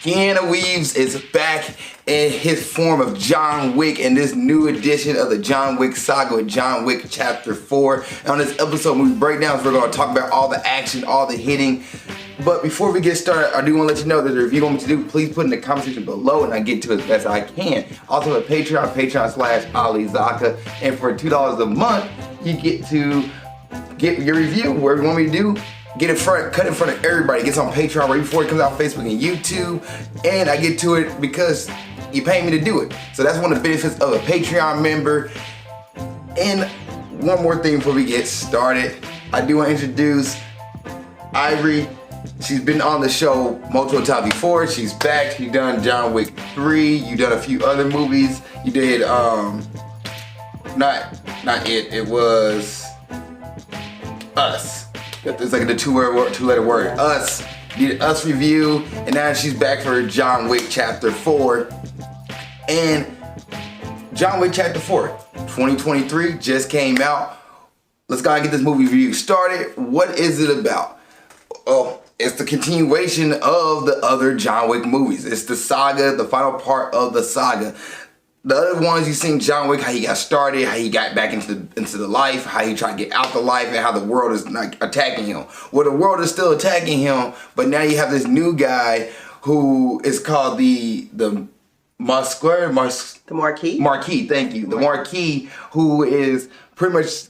Keanu Reeves is back in his form of John Wick in this new edition of the John Wick saga with John Wick Chapter 4. And on this episode, movie breakdowns, we're going to talk about all the action, all the hitting. But before we get started, I do want to let you know that the review you want me to do, please put in the comment section below and I get to it as best I can. Also at Patreon, Patreon/Ali_Zakka. And for $2 a month, you get to get your review, whatever you want me to do. Cut in front of everybody. It gets on Patreon right before it comes out, Facebook and YouTube. And I get to it because you pay me to do it. So that's one of the benefits of a Patreon member. And one more thing before we get started. I do want to introduce Ivory. She's been on the show multiple times before. She's back. She's done John Wick 3. You've done a few other movies. You did, it was Us. It's like the two-letter word. Us. Did Us review, and now she's back for John Wick Chapter 4. And John Wick Chapter 4, 2023, just came out. Let's go and get this movie review started. What is it about? Oh, it's the continuation of the other John Wick movies. It's the saga, the final part of the saga. The other ones you've seen John Wick, how he got started, how he got back into the life, how he tried to get out the life, and how the world is like attacking him. Well, the world is still attacking him, but now you have this new guy who is called the Marquis. Marquis, thank you. The Marquis, who is pretty much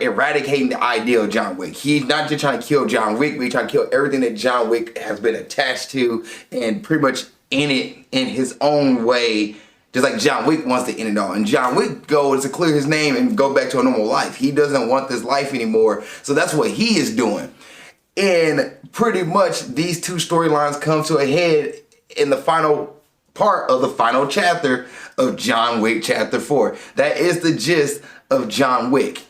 eradicating the idea of John Wick. He's not just trying to kill John Wick, but he's trying to kill everything that John Wick has been attached to, and pretty much in it in his own way. Just like John Wick wants to end it all. And John Wick's goal is to clear his name and go back to a normal life. He doesn't want this life anymore. So that's what he is doing. And pretty much these two storylines come to a head in the final part of the final chapter of John Wick Chapter 4. That is the gist of John Wick.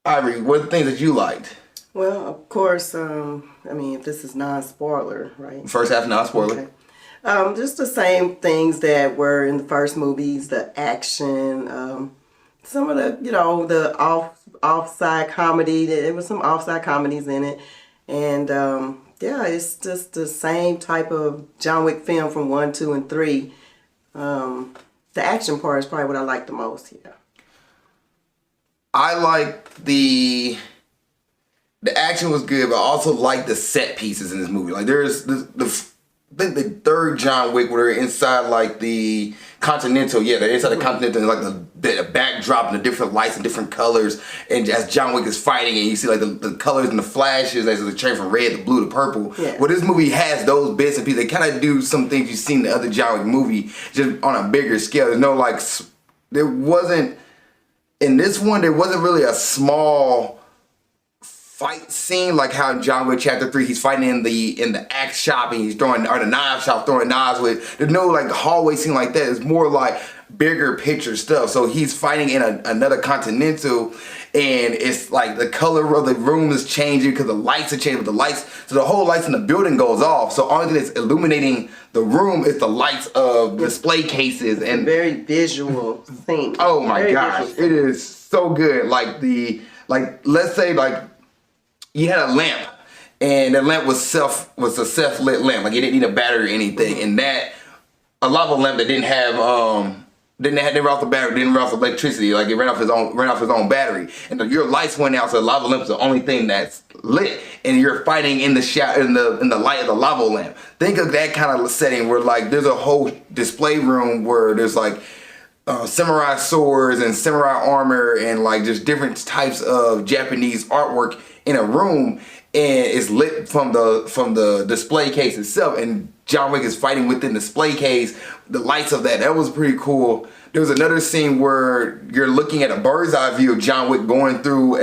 Ivory, what are the things that you liked? Well, of course, if this is non-spoiler, right? First half non-spoiler. Okay. Just the same things that were in the first movies, the action, some of the, the offside comedy. There was some offside comedies in it. And, it's just the same type of John Wick film from 1, 2, and 3. The action part is probably what I like the most, yeah. I like the action was good, but I also like the set pieces in this movie. Like there's I think the third John Wick, where they're inside like the Continental, they're inside the Continental, and like the backdrop and the different lights and different colors, and as John Wick is fighting, and you see like the colors and the flashes as they change from red to blue to purple. Yeah. Well, this movie has those bits and pieces. They kind of do some things you've seen in the other John Wick movie, just on a bigger scale. There's no in this one, there wasn't really a small fight scene like how John Wick Chapter 3, he's fighting in the axe shop and he's throwing, or the knife shop, throwing knives with. There's no like hallway scene like that. It's more like bigger picture stuff. So he's fighting in another Continental, and it's like the color of the room is changing because the lights are changing. So the whole lights in the building goes off. So only thing that's illuminating the room is the lights of display cases. And very visual thing. Oh my gosh, it is so good. Let's say you had a lamp, and the lamp was a self-lit lamp. Like it didn't need a battery or anything. And that a lava lamp that didn't run off the battery, didn't run off electricity. Like it ran off his own battery. And your lights went out, so the lava lamp is the only thing that's lit. And you're fighting in the light of the lava lamp. Think of that kind of setting where like there's a whole display room where there's like samurai swords and samurai armor and like just different types of Japanese artwork in a room, and it's lit from the display case itself, and John Wick is fighting within the display case. The lights of that was pretty cool. There was another scene where you're looking at a bird's eye view of John Wick going through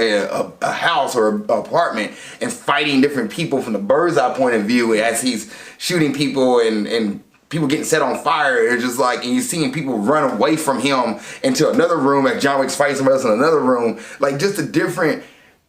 a house or an apartment and fighting different people from the bird's eye point of view as he's shooting people and people getting set on fire. It's just like, and you're seeing people run away from him into another room as John Wick's fighting somebody else in another room. Like just a different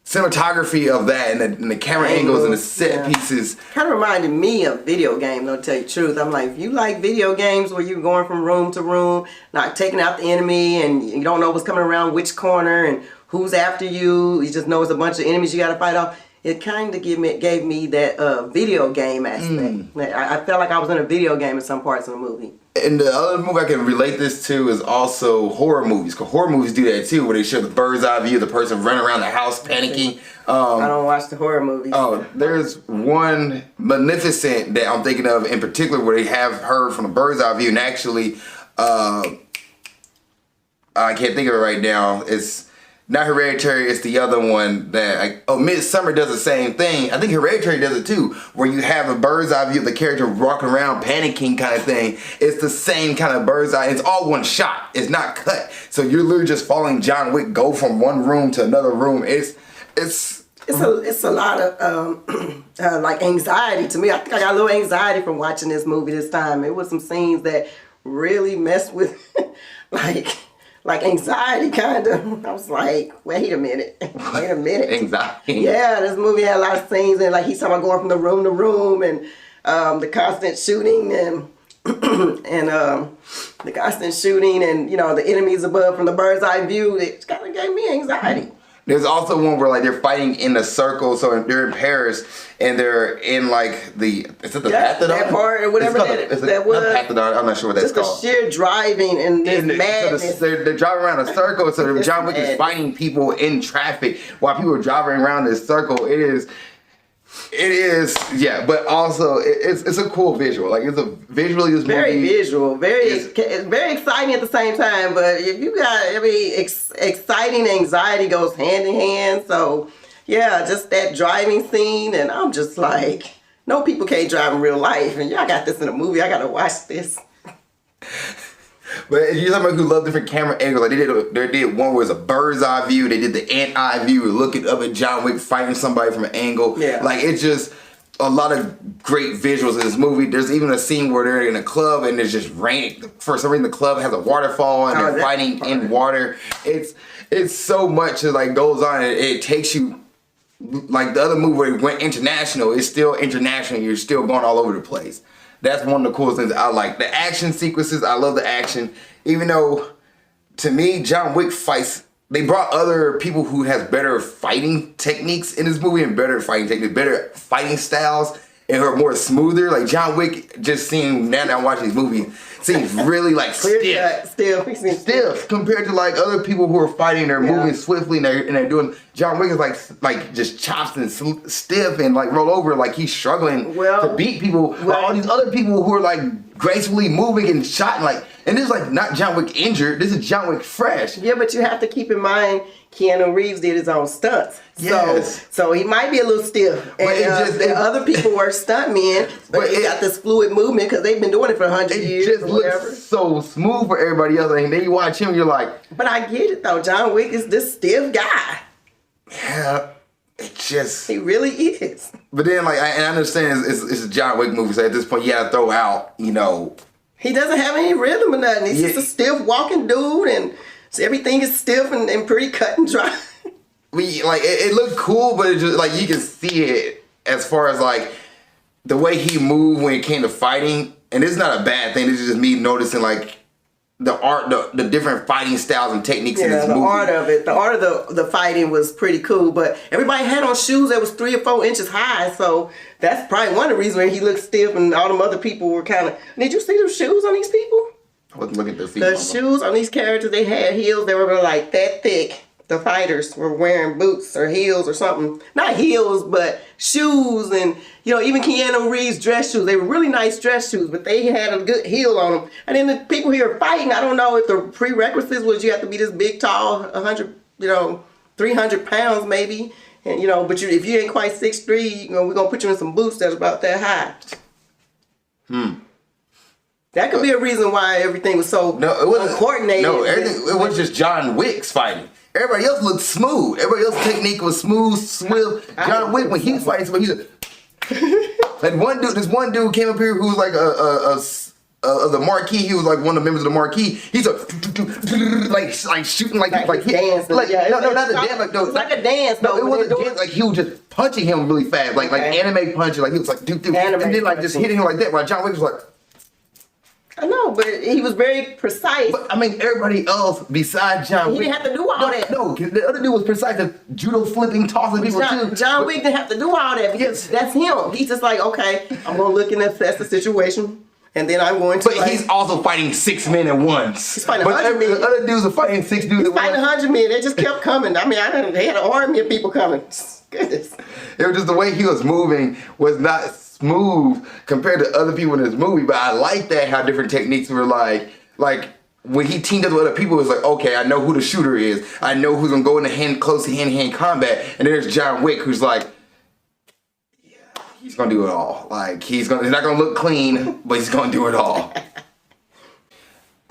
cinematography of that, and the camera angles and the set pieces. Kind of reminded me of video game, though, to tell you the truth. I'm like, if you like video games where you're going from room to room, not taking out the enemy, and you don't know what's coming around which corner and who's after you, you just know it's a bunch of enemies you got to fight off. it kind of gave me that video game aspect. I felt like I was in a video game in some parts of the movie. And the other movie I can relate this to is also horror movies. Because horror movies do that too, where they show the bird's eye view of the person running around the house panicking. I don't watch the horror movies. Oh, there's one Maleficent that I'm thinking of in particular where they have her from the bird's eye view, and actually, I can't think of it right now. It's not Hereditary, it's the other one that, Midsummer does the same thing. I think Hereditary does it too, where you have a bird's eye view of the character walking around panicking kind of thing. It's the same kind of bird's eye. It's all one shot. It's not cut. So you're literally just following John Wick go from one room to another room. It's a lot of like anxiety to me. I think I got a little anxiety from watching this movie this time. It was some scenes that really messed with like anxiety kind of. I was like, wait a minute. anxiety. Yeah, this movie had a lot of scenes and like he's talking about going from the room to room and the constant shooting and the constant shooting and the enemies above from the bird's eye view. It kind of gave me anxiety. There's also one where like they're fighting in a circle, so they're in Paris and they're in like is it the Pathodon? That part or whatever that was. Not Pathodon, I'm not sure what that's called. Just the sheer driving and this madness. So they're driving around a circle, so John Wick is fighting people in traffic while people are driving around this circle. It is, yeah, but also it's a cool visual. Like it's a visually this movie. Very visual, it's very exciting at the same time. But if you got exciting anxiety goes hand in hand. So yeah, just that driving scene, and I'm just like, no, people can't drive in real life, and y'all got this in a movie. I gotta watch this. But if you're somebody who loves different camera angles, like they did one where it's a bird's eye view, they did the ant eye view, looking up at John Wick fighting somebody from an angle. Yeah. Like it's just a lot of great visuals in this movie. There's even a scene where they're in a club and it's just raining. For some reason the club has a waterfall and they're fighting in water. It's so much that like goes on, and it takes you like the other movie where it went international, it's still international, you're still going all over the place. That's one of the coolest things I like. The action sequences, I love the action. Even though, to me, John Wick fights, they brought other people who has better fighting techniques in this movie and better fighting techniques, better fighting styles, and who are more smoother. Like John Wick just seemed, now that I'm watching these movies, seems really like stiff compared to like other people who are fighting. They're moving swiftly and they're doing. John Wick is like just chops and stiff and like roll over like he's struggling to beat people. All these other people who are like gracefully moving and shot and this is like not John Wick injured. This is John Wick fresh. Yeah, but you have to keep in mind Keanu Reeves did his own stunts. Yes. So he might be a little stiff. And the other people were stuntmen, but they got this fluid movement because they've been doing it for 100 years. It just looks so smooth for everybody else. And then you watch him, you're like... But I get it though. John Wick is this stiff guy. Yeah. It just... He really is. But then I understand it's a John Wick movie, so at this point you gotta throw out, He doesn't have any rhythm or nothing. He's just a stiff walking dude and... So everything is stiff and pretty cut and dry. It looked cool, but it just like you can see it as far as like the way he moved when it came to fighting. And it's not a bad thing. This is just me noticing like the art, the different fighting styles and techniques in this movie. The art of it, the art of the fighting was pretty cool. But everybody had on shoes that was 3 or 4 inches high, so that's probably one of the reasons why he looked stiff and all them other people were kind of. Did you see the shoes on these people? I wasn't looking at their feet. The shoes on these characters, they had heels. They were like that thick. The fighters were wearing boots or heels or something. Not heels, but shoes. And, even Keanu Reeves' dress shoes. They were really nice dress shoes, but they had a good heel on them. And then the people here fighting, I don't know if the prerequisites was you have to be this big, tall, 100, 300 pounds maybe. And, but if you ain't quite 6'3", we're going to put you in some boots that's about that high. That could be a reason why everything was so uncoordinated. No, it was just John Wick's fighting. Everybody else looked smooth. Everybody else's technique was smooth, swift. John Wick, when he was fighting somebody, he's this one dude came up here who was like the Marquis. He was like one of the members of the Marquis. He's like shooting like dance. Not the dance. It's like a dance. No, it wasn't a dance. Like he was just punching him really fast, like anime punching. Like he was like and then like just hitting him like that. While John Wick was like. I know, but he was very precise. But I mean, everybody else besides John Wick. He didn't have to do all that. No, the other dude was precise. The judo flipping, tossing people too. John Wick didn't have to do all that because that's him. He's just like, okay, I'm gonna look and assess the situation, and then I'm going to. But he's also fighting 6 men at once. He's fighting 100 men. The other dudes are fighting 6 dudes at once. Fighting 100 men. They just kept coming. I mean, they had an army of people coming. Goodness. It was just the way he was moving was not smooth compared to other people in this movie, but I like that how different techniques were like when he teamed up with other people, it was like, okay, I know who the shooter is. I know who's gonna go into close hand-to-hand combat. And then there's John Wick, who's like, yeah, he's gonna do it all. Like he's not gonna look clean, but he's gonna do it all.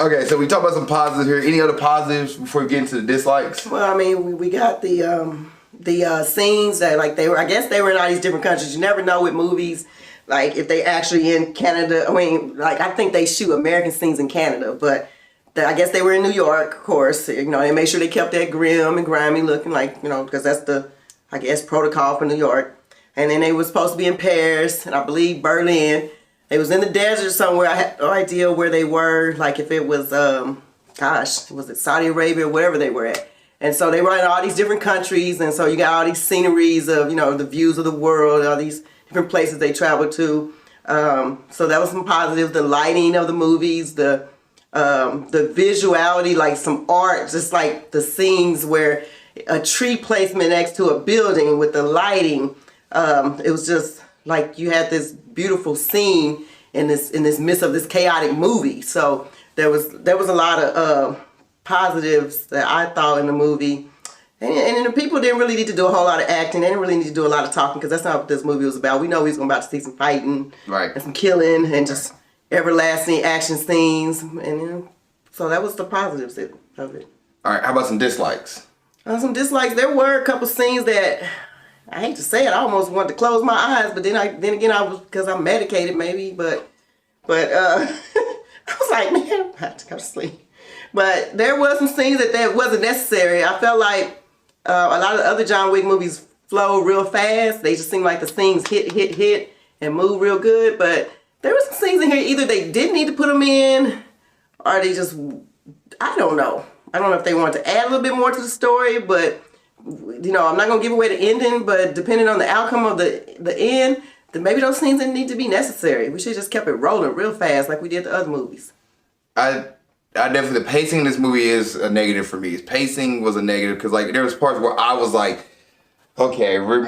Okay, so we talked about some positives here. Any other positives before we get into the dislikes? Well, I mean, we got the scenes that I guess they were in all these different countries. You never know with movies, like if they actually in Canada. I mean, like I think they shoot American scenes in Canada, but I guess they were in New York, of course. You know, they made sure they kept that grim and grimy looking, like, you know, because that's the, I guess, protocol for New York. And then they were supposed to be in Paris, and I believe Berlin. They was in the desert somewhere. I had no idea where they were, like if it was, was it Saudi Arabia or wherever they were at. And so they were in all these different countries, and so you got all these sceneries of, you know, the views of the world, all these different places they traveled to. So that was some positives. The lighting of the movies, the visuality, like some art, just like the scenes where a tree placement next to a building with the lighting. It was just like you had this beautiful scene in this midst of this chaotic movie. So there was a lot of positives that I thought in the movie. And the people didn't really need to do a whole lot of acting. They didn't really need to do a lot of talking because that's not what this movie was about. We know we was about to see some fighting, right, and some killing, and just everlasting action scenes. And you know, so that was the positives of it. All right, how about some dislikes? Some dislikes. There were a couple scenes that I hate to say it. I almost wanted to close my eyes, but then again I was, because I'm medicated maybe, but I was like, man, I'm about to go to sleep. But there was some scenes that wasn't necessary. I felt like a lot of the other John Wick movies flow real fast. They just seem like the scenes hit, and move real good. But there were some scenes in here, either they didn't need to put them in, or they just, I don't know. I don't know if they wanted to add a little bit more to the story, but, you know, I'm not going to give away the ending, but depending on the outcome of the end, then maybe those scenes didn't need to be necessary. We should have just kept it rolling real fast like we did the other movies. I definitely, the pacing in this movie is a negative for me. His pacing was a negative because, like, there was parts where I was like, okay, we're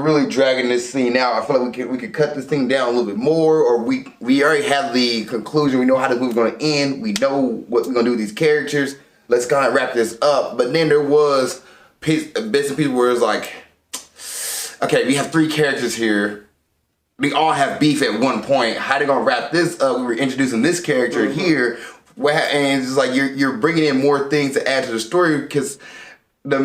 really dragging this scene out. I feel like we could cut this thing down a little bit more, or we already have the conclusion. We know how this movie's going to end. We know what we're going to do with these characters. Let's kind of wrap this up. But then there was bits and pieces where it's like, okay, we have 3 characters here. We all have beef at one point. How they going to wrap this up? We were introducing this character here. And it's like you're bringing in more things to add to the story because the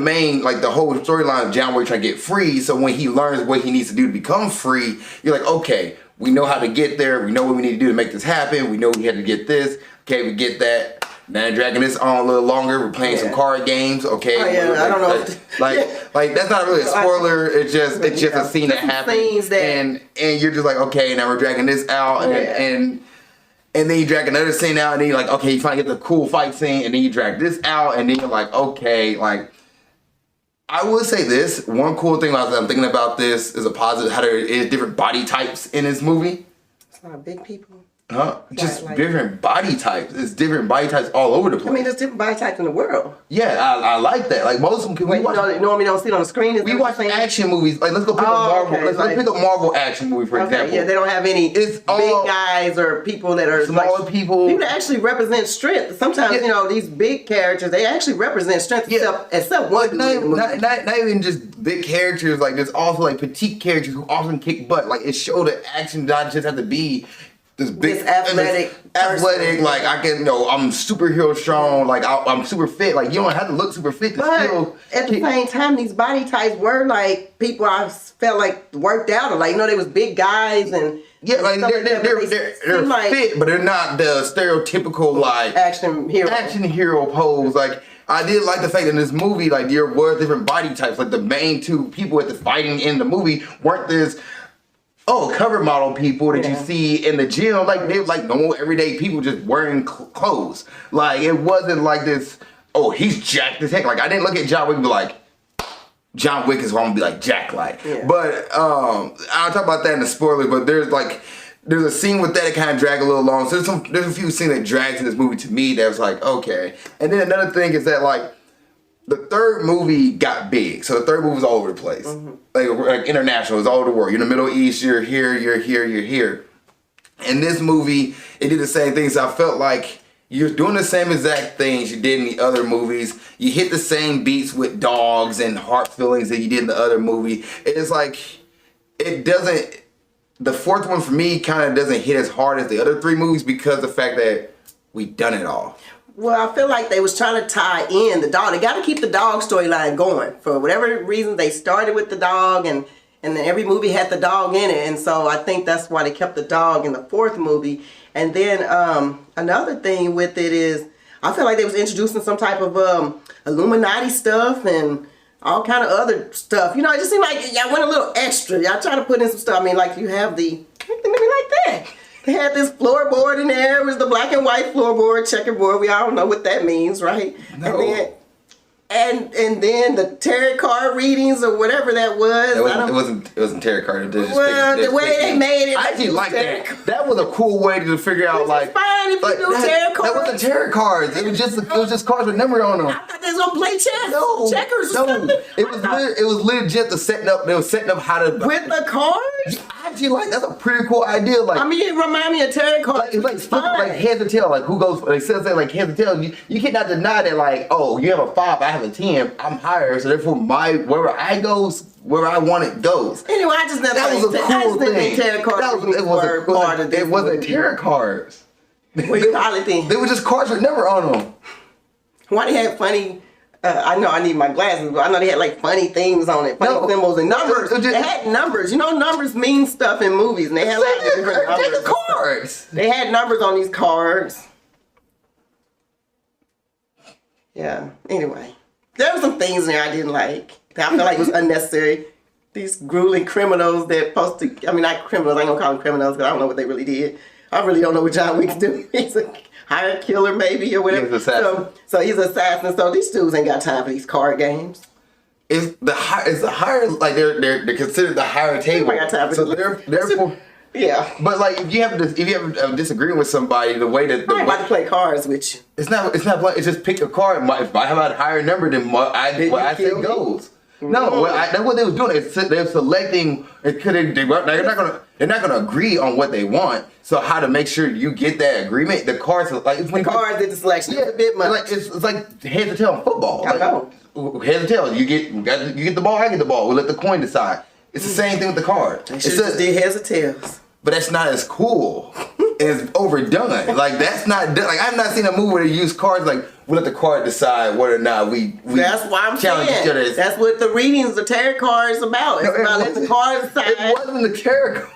whole storyline of John Wick trying to get free. So when he learns what he needs to do to become free, you're like, okay, we know how to get there. We know what we need to do to make this happen. We know we had to get this. Okay, we get that. Now they're dragging this on a little longer. We're playing some card games. Okay, I don't know. Like that's not really a spoiler. It's just a scene that happens, and you're just like, okay, now we're dragging this out, and then you drag another scene out, and then you're like, okay, you finally get the cool fight scene, and then you drag this out, and then you're like, okay, like, I would say this, one cool thing as I'm thinking about this is a positive, how there is different body types in this movie. It's not big people. Huh? Just different body types. It's different body types all over the place. I mean, there's different body types in the world. Yeah, I like that. Like most of them, normally don't see it on the screen. We watch action movies. Like let's go pick up Marvel. Okay. Let's pick up Marvel action movie for example. Yeah, they don't have any big guys or people that are smaller people. People that actually represent strength. Sometimes you know these big characters they actually represent strength. Except one. Not even just big characters. Like there's also like petite characters who often kick butt. Like it showed that action does not just have to be this big athletic, like I can, I'm superhero strong, like I'm super fit. Like you don't have to look super fit to still. At the same time, these body types were like people I felt like worked out, or like they was big guys and like they're fit, but they're not the stereotypical like action hero pose. Like I did like the fact that in this movie, like there were different body types. Like the main 2 people at the fighting in the movie weren't this cover model people that you Yeah. see in the gym, like they're like normal everyday people just wearing clothes. Like it wasn't like this. Oh, he's jacked as heck. Like I didn't look at John Wick and be like, John Wick is what I'm gonna be like Jack like. Yeah. But I'll talk about that in the spoiler. But there's a scene with that kind of drag a little long. So there's a few scenes that drags in this movie to me that was like okay. And then another thing is that like the third movie got big. So the third movie was all over the place. Like international, it was all over the world. You're in the Middle East, you're here, you're here, you're here. And this movie, it did the same thing. So I felt like you're doing the same exact things you did in the other movies. You hit the same beats with dogs and heart feelings that you did in the other movie. It's like, it doesn't, the fourth one for me kind of doesn't hit as hard as the other three movies because of the fact that we done it all. Well, I feel like they was trying to tie in the dog. They got to keep the dog storyline going. For whatever reason, they started with the dog, and then every movie had the dog in it. And so I think that's why they kept the dog in the fourth movie. And then another thing with it is, I feel like they was introducing some type of Illuminati stuff and all kind of other stuff. You know, it just seemed like y'all went a little extra. Y'all trying to put in some stuff. I mean, like you have maybe like that. They had this floorboard in there. It was the black and white floorboard, checkerboard. We all know what that means, right? No. And then the tarot card readings or whatever that was. It wasn't tarot card. Well, the way they made it. I actually like that. That was a cool way to figure out like. Fine if you do tarot cards. That wasn't tarot cards. It was just cards with numbers on them. I thought they was gonna play chess. No, Checkers. Or no. something. It was legit the setting up. They were setting up how to with the cards. I actually like that's a pretty cool idea. Like I mean, it remind me of tarot cards. it's like heads or tails. Like who goes? Like says that like heads or tails. You cannot deny that. Like oh, you have a 5, I have a 10. I'm higher, so therefore wherever I goes, where I want it goes. Anyway, I just never. That was a cool thing. Tarot cards It wasn't tarot cards. What you call it then? They were just cards with number on them. Why they had funny? I know I need my glasses, but I know they had like funny things on it, funny symbols and numbers. They had numbers. You know, numbers mean stuff in movies, and they had like different numbers. The cards. They had numbers on these cards. Yeah. Anyway, there were some things in there I didn't like. That I felt like it was unnecessary. These grueling criminals that supposed to, I mean, not criminals, I ain't gonna call them criminals because I don't know what they really did. I really don't know what John Wick's doing. He's a hired killer maybe or whatever. He's an assassin. So he's an assassin. So these dudes ain't got time for these card games. It's the higher like they're considered the higher table. I got time for So this. therefore Yeah. but like if you have a disagreement with somebody, the way that I ain't about to play cards with you. it's not like it's just pick a card. If I have a higher number than what I say goes. No, that's what they was doing. They're selecting. They're not gonna agree on what they want. So how to make sure you get that agreement? The cards are like The cards did the selection. Yeah, a bit much. Like it's like heads or tails in football. I know. Heads or tails. You get the ball. I get the ball. We let the coin decide. It's the same thing with the card. They should just did heads or tails. But that's not as cool. It's overdone. Like that's not like I've not seen a movie where they use cards like we let the card decide whether or not we That's why I'm challenge saying. each other. That's what the readings, the tarot cards about. It's about letting the cards decide. It wasn't the tarot card.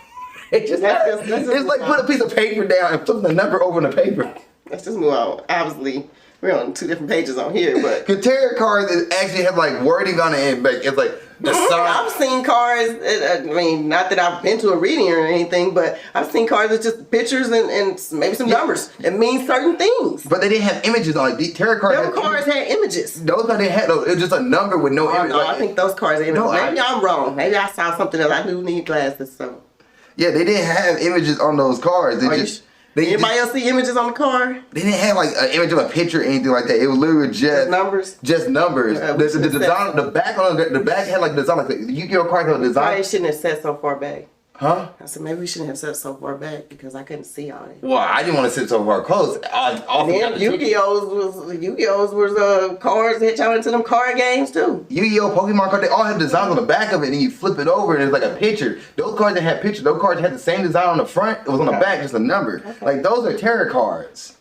It's like put a piece of paper down and flip the number over the paper. Let's just move on. Obviously, we're on 2 different pages on here, but The tarot cards actually have like wording on it and like it's like the sign. I've seen cards. I mean, not that I've been to a reading or anything, but I've seen cards with just pictures and maybe some numbers. It means certain things. But they didn't have images on it. The tarot cards. Those cards had images. Those cards didn't have those. It was just a number with no image. No, I think those cards had images. No, Maybe I'm wrong. Maybe I saw something else. I do need glasses, so. Yeah, they didn't have images on those cards. Anybody else see images on the card? They didn't have like an image of a picture or anything like that. It was literally just numbers. Just numbers. The design, the back had like design, like the Yu-Gi-Oh card had a design. Probably shouldn't have set so far back. Huh? I said maybe we shouldn't have set so far back because I couldn't see all it. Well, I didn't want to sit so far close. Yu-Gi-Oh's was cards that y'all into them card games too. Yu-Gi-Oh, Pokemon card, they all have designs on the back of it, and then you flip it over, and it's like a picture. Those cards that had pictures, those cards had the same design on the front. It was on the back, just a number. Okay. Like those are tarot cards.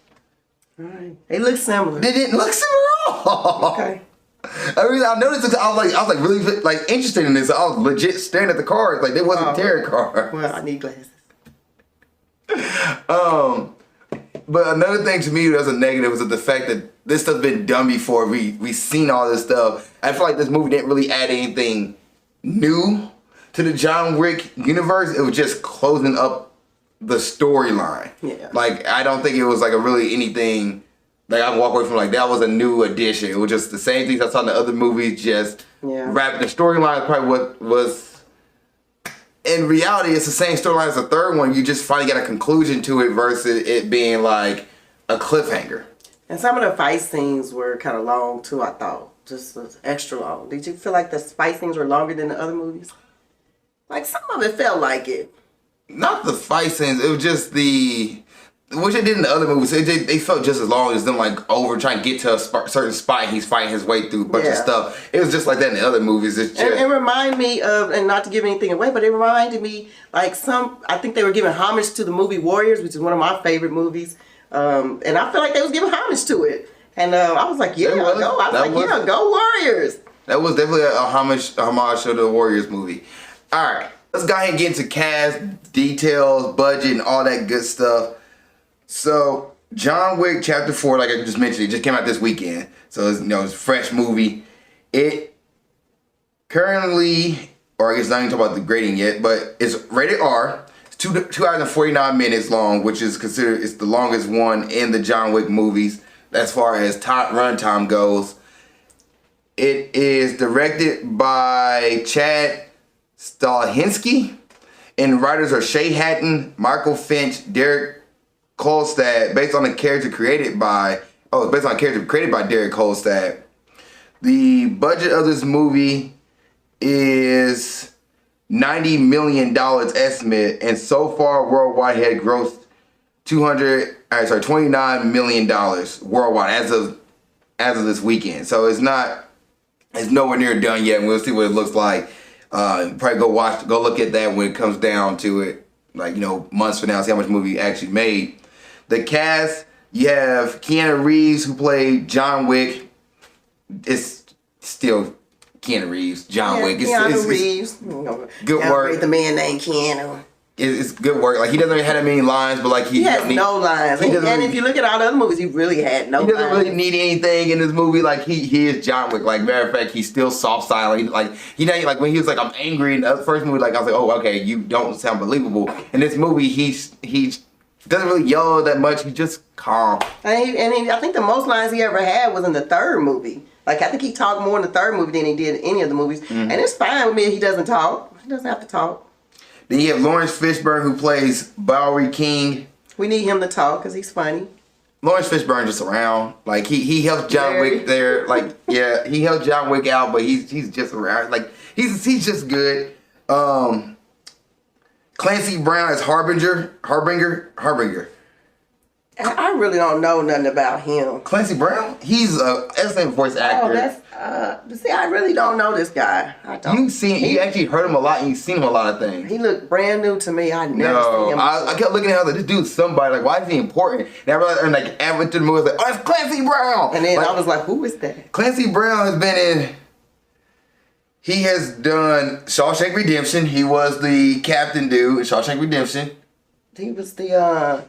Alright. They look similar. They didn't look similar at all. Okay. I noticed it. I was really like interested in this. I was legit staring at the cards like they wasn't tarot cards. Well, I need glasses. But another thing to me that was a negative was the fact that this stuff's been done before. We seen all this stuff. I feel like this movie didn't really add anything new to the John Wick universe. It was just closing up the storyline. Yeah. Like, I don't think it was like a really anything. Like, I walk away from like that was a new addition. It was just the same things I saw in the other movies. Just wrapping the storyline. Probably what was. In reality, it's the same storyline as the third one. You just finally got a conclusion to it versus it being like a cliffhanger. And some of the fight scenes were kind of long too, I thought. Just extra long. Did you feel like the fight scenes were longer than the other movies? Like, some of it felt like it. Not the fight scenes. It was just the... Which they did in the other movies. They felt just as long as them, like, over trying to get to a certain spot and he's fighting his way through a bunch of stuff. It was just like that in the other movies. It's just... It reminded me of, and not to give anything away, but it reminded me, like, I think they were giving homage to the movie Warriors, which is one of my favorite movies. And I feel like they was giving homage to it. And I was like, go Warriors. That was definitely a homage to the Warriors movie. All right. Let's go ahead and get into cast, details, budget, and all that good stuff. So, John Wick Chapter 4, like I just mentioned, it just came out this weekend. So, it's, it's a fresh movie. It currently, or I guess not even talking about the grading yet, but it's rated R. It's 2 hours and 49 minutes long, which is considered it's the longest one in the John Wick movies as far as runtime goes. It is directed by Chad Stahelski, and writers are Shay Hatton, Michael Finch, Derek Kolstad, based on a character created by Derek Kolstad. The budget of this movie is $90 million estimate, and so far worldwide had grossed $29 million worldwide as of this weekend. So it's nowhere near done yet, and we'll see what it looks like. Probably go look at that when it comes down to it, like, months from now, see how much movie actually made. The cast, you have Keanu Reeves, who played John Wick. It's still Keanu Reeves, John Wick. Keanu Reeves. Good work. The man named Keanu. It's good work. Like, he doesn't really have that many lines, but like he has no lines. And if you look at all the other movies, he really had no lines. He doesn't really need anything in this movie. Like, he is John Wick. Like, matter of fact, he's still soft silent. Like, like when he was like, I'm angry in the first movie, like I was like, oh, okay, you don't sound believable. In this movie, he doesn't really yell that much. He's just calm. I think the most lines he ever had was in the third movie. Like, I think he talked more in the third movie than he did in any of the movies. Mm-hmm. And it's fine with me if he doesn't talk. He doesn't have to talk. Then you have Lawrence Fishburne, who plays Bowery King. We need him to talk because he's funny. Lawrence Fishburne just around. Like, he helped John Wick there. Like, yeah, he helped John Wick out, but he's just around. Like, he's just good. Clancy Brown as Harbinger. I really don't know nothing about him. Clancy Brown? He's an excellent voice actor. See, I really don't know this guy. I don't. You actually heard him a lot, and you've seen him a lot of things. He looked brand new to me. I never seen him. I kept looking at him like, this dude's somebody. Like, why is he important? And I realized, I went through the movie, I was like, oh, it's Clancy Brown! And then I was like, who is that? Clancy Brown has been in... He has done Shawshank Redemption. He was the captain dude in Shawshank Redemption. He was the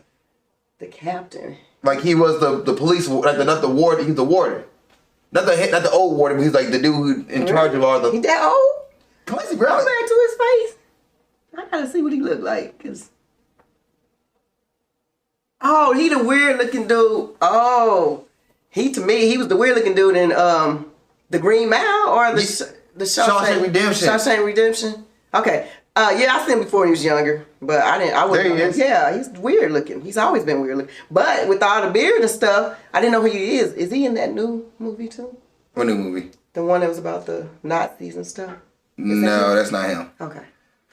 captain. Like, he was the police, like not the warden. He's the warden, not the old warden. But he's like the dude who in charge of all the. He that old? Clancy Brown. Go back to his face. I gotta see what he looked like, cause. Oh, he the weird looking dude. Oh, to me he was the weird looking dude in the Green Mile or the Shawshank Redemption. Shawshank Redemption. Okay. Yeah, I seen him before he was younger, but I wouldn't. There he is. Yeah, he's weird looking. He's always been weird looking. But with all the beard and stuff, I didn't know who he is. Is he in that new movie too? What new movie? The one that was about the Nazis and stuff. No, that's not him. Okay,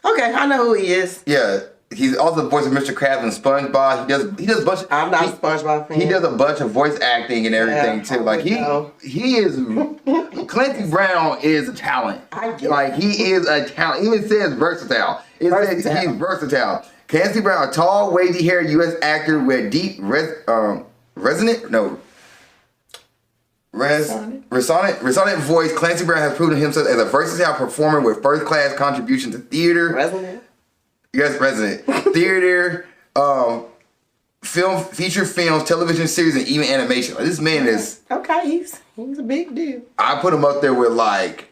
I know who he is. Yeah, he's also the voice of Mr. Krabs in SpongeBob. He does a bunch. I'm not a SpongeBob fan. He does a bunch of voice acting and everything too. Like he is. Clancy Brown is a talent. Like, he is a talent. He even says versatile. He's versatile. Clancy Brown, a tall, wavy-haired U.S. actor with deep resonant voice. Clancy Brown has proven himself as a versatile performer with first-class contribution to theater. Resonant? Yes, resonant. Theater, feature films, television series, and even animation. Like, this man is... Okay, he's a big deal. I put him up there with, like,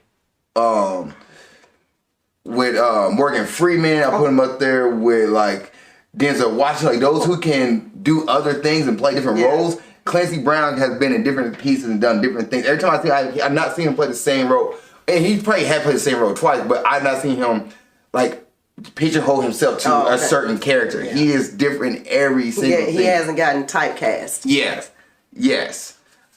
with Morgan Freeman. I put him up there with like Denzel Washington, like those who can do other things and play different roles. Clancy Brown has been in different pieces and done different things. Every time I see, I've not seen him play the same role, and he probably had played the same role twice, but I've not seen him like pigeonhole himself to a certain character. Yeah. He is different every single thing. He hasn't gotten typecast. Yes.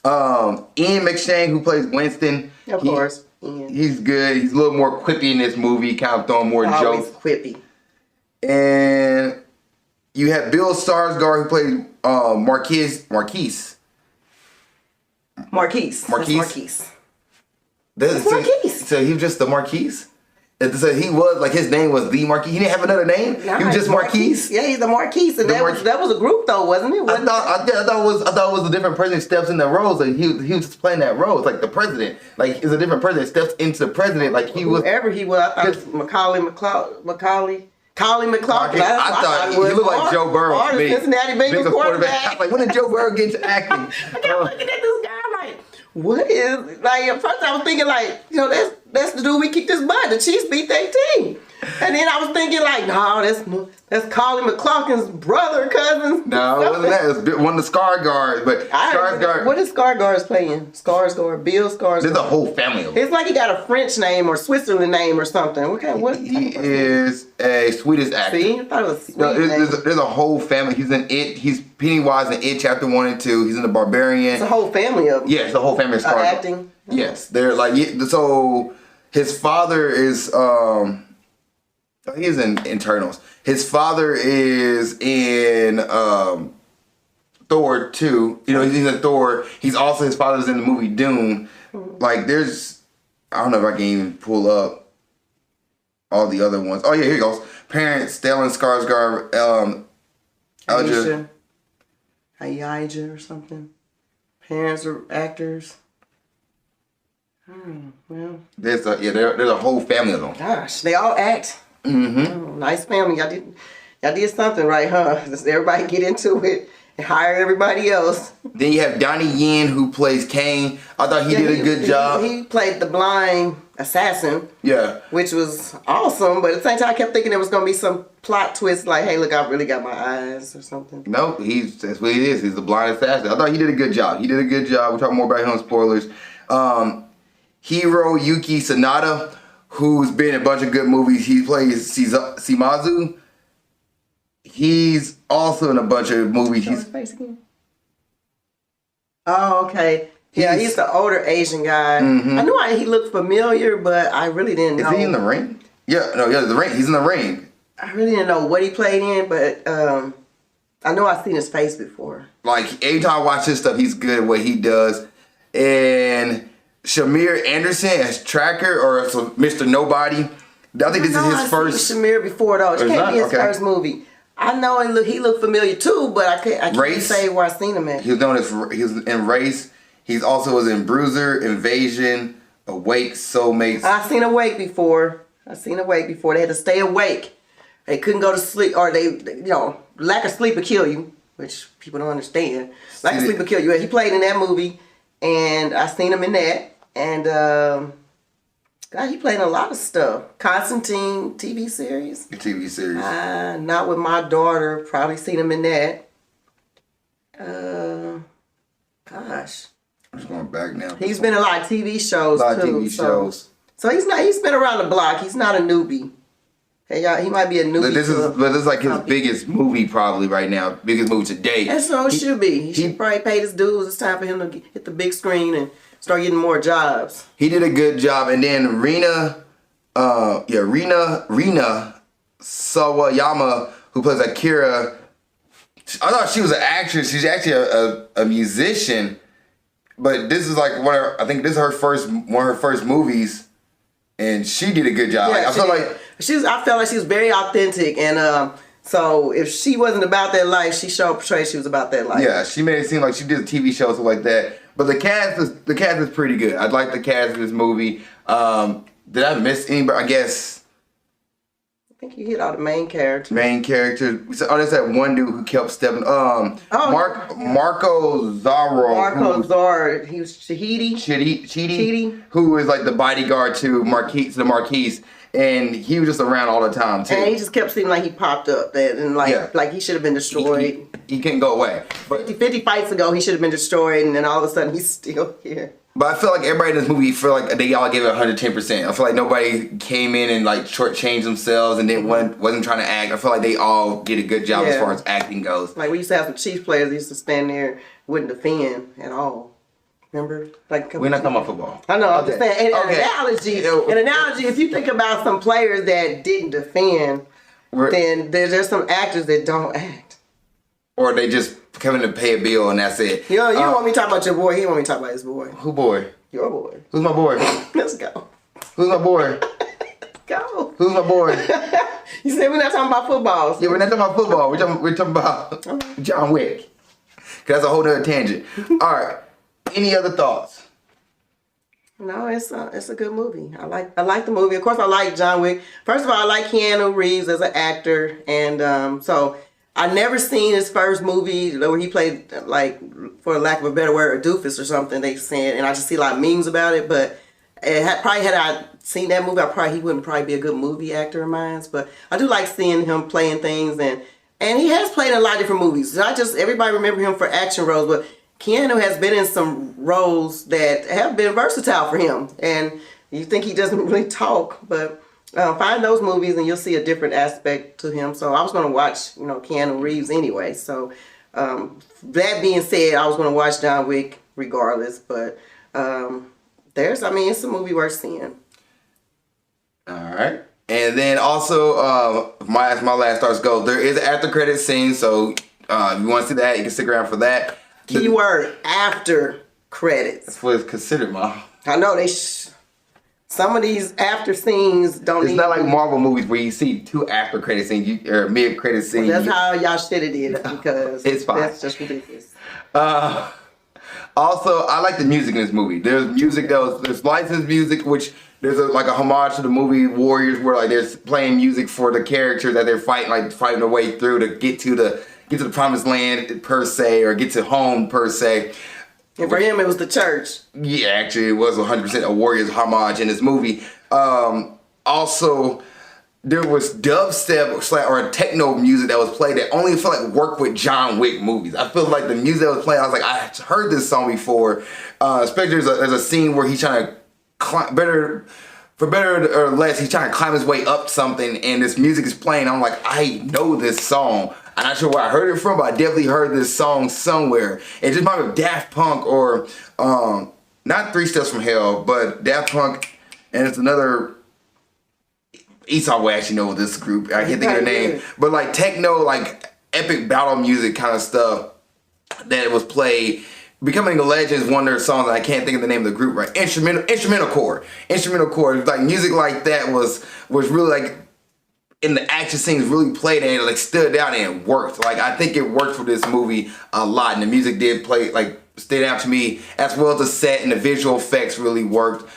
Ian McShane, who plays Winston. Of course. Ian. He's good. He's a little more quippy in this movie, kind of throwing more Always jokes. Quippy. And you have Bill Skarsgård, who plays Marquise. That's Marquise. So he was just the Marquise? So he was, like, his name was the Marquise. He didn't have another name? Nah, he was just Marquise? Yeah, he's the Marquise. And that was a group, though, wasn't it? I thought it was a different person that steps in that role. So he was just playing that role. It's like the president. Like, it's a different person that steps into the president. Like, he was... Whoever he was, I thought it was Macaulay McCulkin. I thought he looked like Joe Burrow to me. Cincinnati Bengals quarterback. I was like, when did Joe Burrow get into acting? I kept looking at this guy like, what is, like, at first I was thinking like, you know, that's the dude we kicked his butt. The Chiefs beat their team. And then I was thinking like, no, that's Colin McClelkin's brother, cousin. No, it wasn't that. It was one of the Skarsgårds. But Skarsgård. What is Skarsgård's playing? Bill Skarsgård. There's a whole family of them. It's like he got a French name or Switzerland name or something. He is a Swedish actor. See? I thought it was Swedish. No, there's a whole family. He's in It. He's Pennywise in It Chapter 1 and 2. He's in The Barbarian. It's a whole family of them. Yeah, it's a whole family of Skarsgård. Acting. Yes. They're like, so his father is, he is in Internals. His father is in Thor 2. You know, he's in Thor. His father's in the movie Dune. Like, I don't know if I can even pull up all the other ones. Oh, yeah, here he goes. Parents, Stellan Skarsgård, Elijah or something. Parents are actors. Well. There's a whole family of them. Gosh, they all act. Mm-hmm. Nice family. Y'all did something right, huh? Just everybody get into it and hire everybody else. Then you have Donnie Yen, who plays Kane. I thought he did a good job. He played the blind assassin. Yeah. Which was awesome, but at the same time I kept thinking there was going to be some plot twist like, hey, look, I really got my eyes or something. No, that's what he is. He's the blind assassin. I thought he did a good job. We'll talk more about him in spoilers. Hiroyuki Sanada, who's been in a bunch of good movies. He plays Shimazu. He's also in a bunch of movies. Oh, okay. Yeah, he's the older Asian guy. Mm-hmm. I knew he looked familiar, but I really didn't know. Is he in The Ring? The Ring. He's in The Ring. I really didn't know what he played in, but I know I've seen his face before. Like, every time I watch his stuff, he's good at what he does. And Shamir Anderson as Tracker, or Mr. Nobody. I think this is his first. I've seen Shamir before, though. It can't be his first movie. I know he looked familiar too, but I can't say where I seen him at. He was in Race. He also was in Bruiser, Invasion, Awake, Soulmates. I've seen Awake before. They had to stay awake. They couldn't go to sleep, or lack of sleep would kill you, which people don't understand. Lack of sleep would kill you. He played in that movie, and I seen him in that. And God, he played in a lot of stuff. Constantine TV series. Not with my daughter. Probably seen him in that. Gosh. I'm just going back now. He's been in a lot of TV shows too. So he's been around the block. He's not a newbie. Hey, y'all, he might be a newbie. This is like his biggest movie probably right now. Biggest movie to date. That's what it should be. He should probably pay his dues. It's time for him to hit the big screen and start getting more jobs. He did a good job. And then Rina Sawayama, who plays Akira. I thought she was an actress. She's actually a musician. But this is like I think this is one of her first movies, and she did a good job. Yeah, I felt like she was very authentic, and so if she wasn't about that life, she portrayed she was about that life. Yeah, she made it seem like she did a TV show, stuff like that. But the cast is pretty good. I like the cast of this movie. Did I miss anybody? I guess. I think you hit all the main characters. There's that one dude who kept stepping. Marco Zarro. He was Shahidi. Chidi, who is like the bodyguard to the Marquise, and he was just around all the time too. And he just kept seeming like he popped up and like he should have been destroyed. He couldn't go away. But 50 fights ago, he should have been destroyed, and then all of a sudden he's still here. But I feel like everybody in this movie feel like they all gave it 110%. I feel like nobody came in and like shortchanged themselves and then wasn't trying to act. I feel like they all did a good job as far as acting goes. Like we used to have some Chiefs players that used to stand there, wouldn't defend at all. Remember? Like we're not talking about football. I know. I'm just saying. An analogy. If you think about some players that didn't defend, then there's some actors that don't act, or they just come in to pay a bill and that's it. You don't want me to talk about your boy. He want me to talk about his boy. Who boy? Your boy. Who's my boy? Let's go. Who's my boy? Go. Who's my boy? You said we're not talking about football. So. Yeah, we're not talking about football. We're talking about John Wick. Cause that's a whole nother tangent. All right. Any other thoughts? No, it's a good movie. I like the movie. Of course, I like John Wick. First of all, I like Keanu Reeves as an actor, and so I never seen his first movie where he played, like, for lack of a better word, a doofus or something. They said, and I just see a lot of memes about it. But had I seen that movie, he wouldn't probably be a good movie actor of mine. But I do like seeing him playing things, and he has played in a lot of different movies. Not just everybody remember him for action roles, but Keanu has been in some roles that have been versatile for him, and you think he doesn't really talk, but find those movies and you'll see a different aspect to him. So I was going to watch, Keanu Reeves anyway. So that being said, I was going to watch John Wick regardless, but it's a movie worth seeing. All right. And then also, my last thoughts go, there is an after credit scene, so if you want to see that, you can stick around for that. Keyword, after credits. That's what it's considered, Mom. I know some of these after scenes don't. It's not like Marvel movies where you see two after credit scenes or mid credit scenes. Well, that's how y'all should have did it because it's fine. That's just ridiculous. Also, I like the music in this movie. There's music there's licensed music, which there's a homage to the movie Warriors, where like they're playing music for the characters that they're fighting their way through to get to the promised land per se, or get to home per se. And for him, it was the church. Yeah, actually, it was 100% a Warriors homage in this movie. Also, there was dubstep or techno music that was played that only felt like worked with John Wick movies. I feel like the music that was playing, I was like, I heard this song before. Especially there's a scene where he's trying to climb, for better or less, he's trying to climb his way up something, and this music is playing. I'm like, I know this song. I'm not sure where I heard it from, but I definitely heard this song somewhere. It just might be Daft Punk or not Three Steps from Hell, but Daft Punk, and it's another. Esau will actually know this group. I can't think of their name, but like techno, like epic battle music kind of stuff that was played. Becoming a Legend is one of their songs, and I can't think of the name of the group right. Instrumental core. Like music like that was really like in the action scenes really played and it like stood out and it worked. Like I think it worked for this movie a lot, and the music did stood out to me, as well as the set and the visual effects really worked.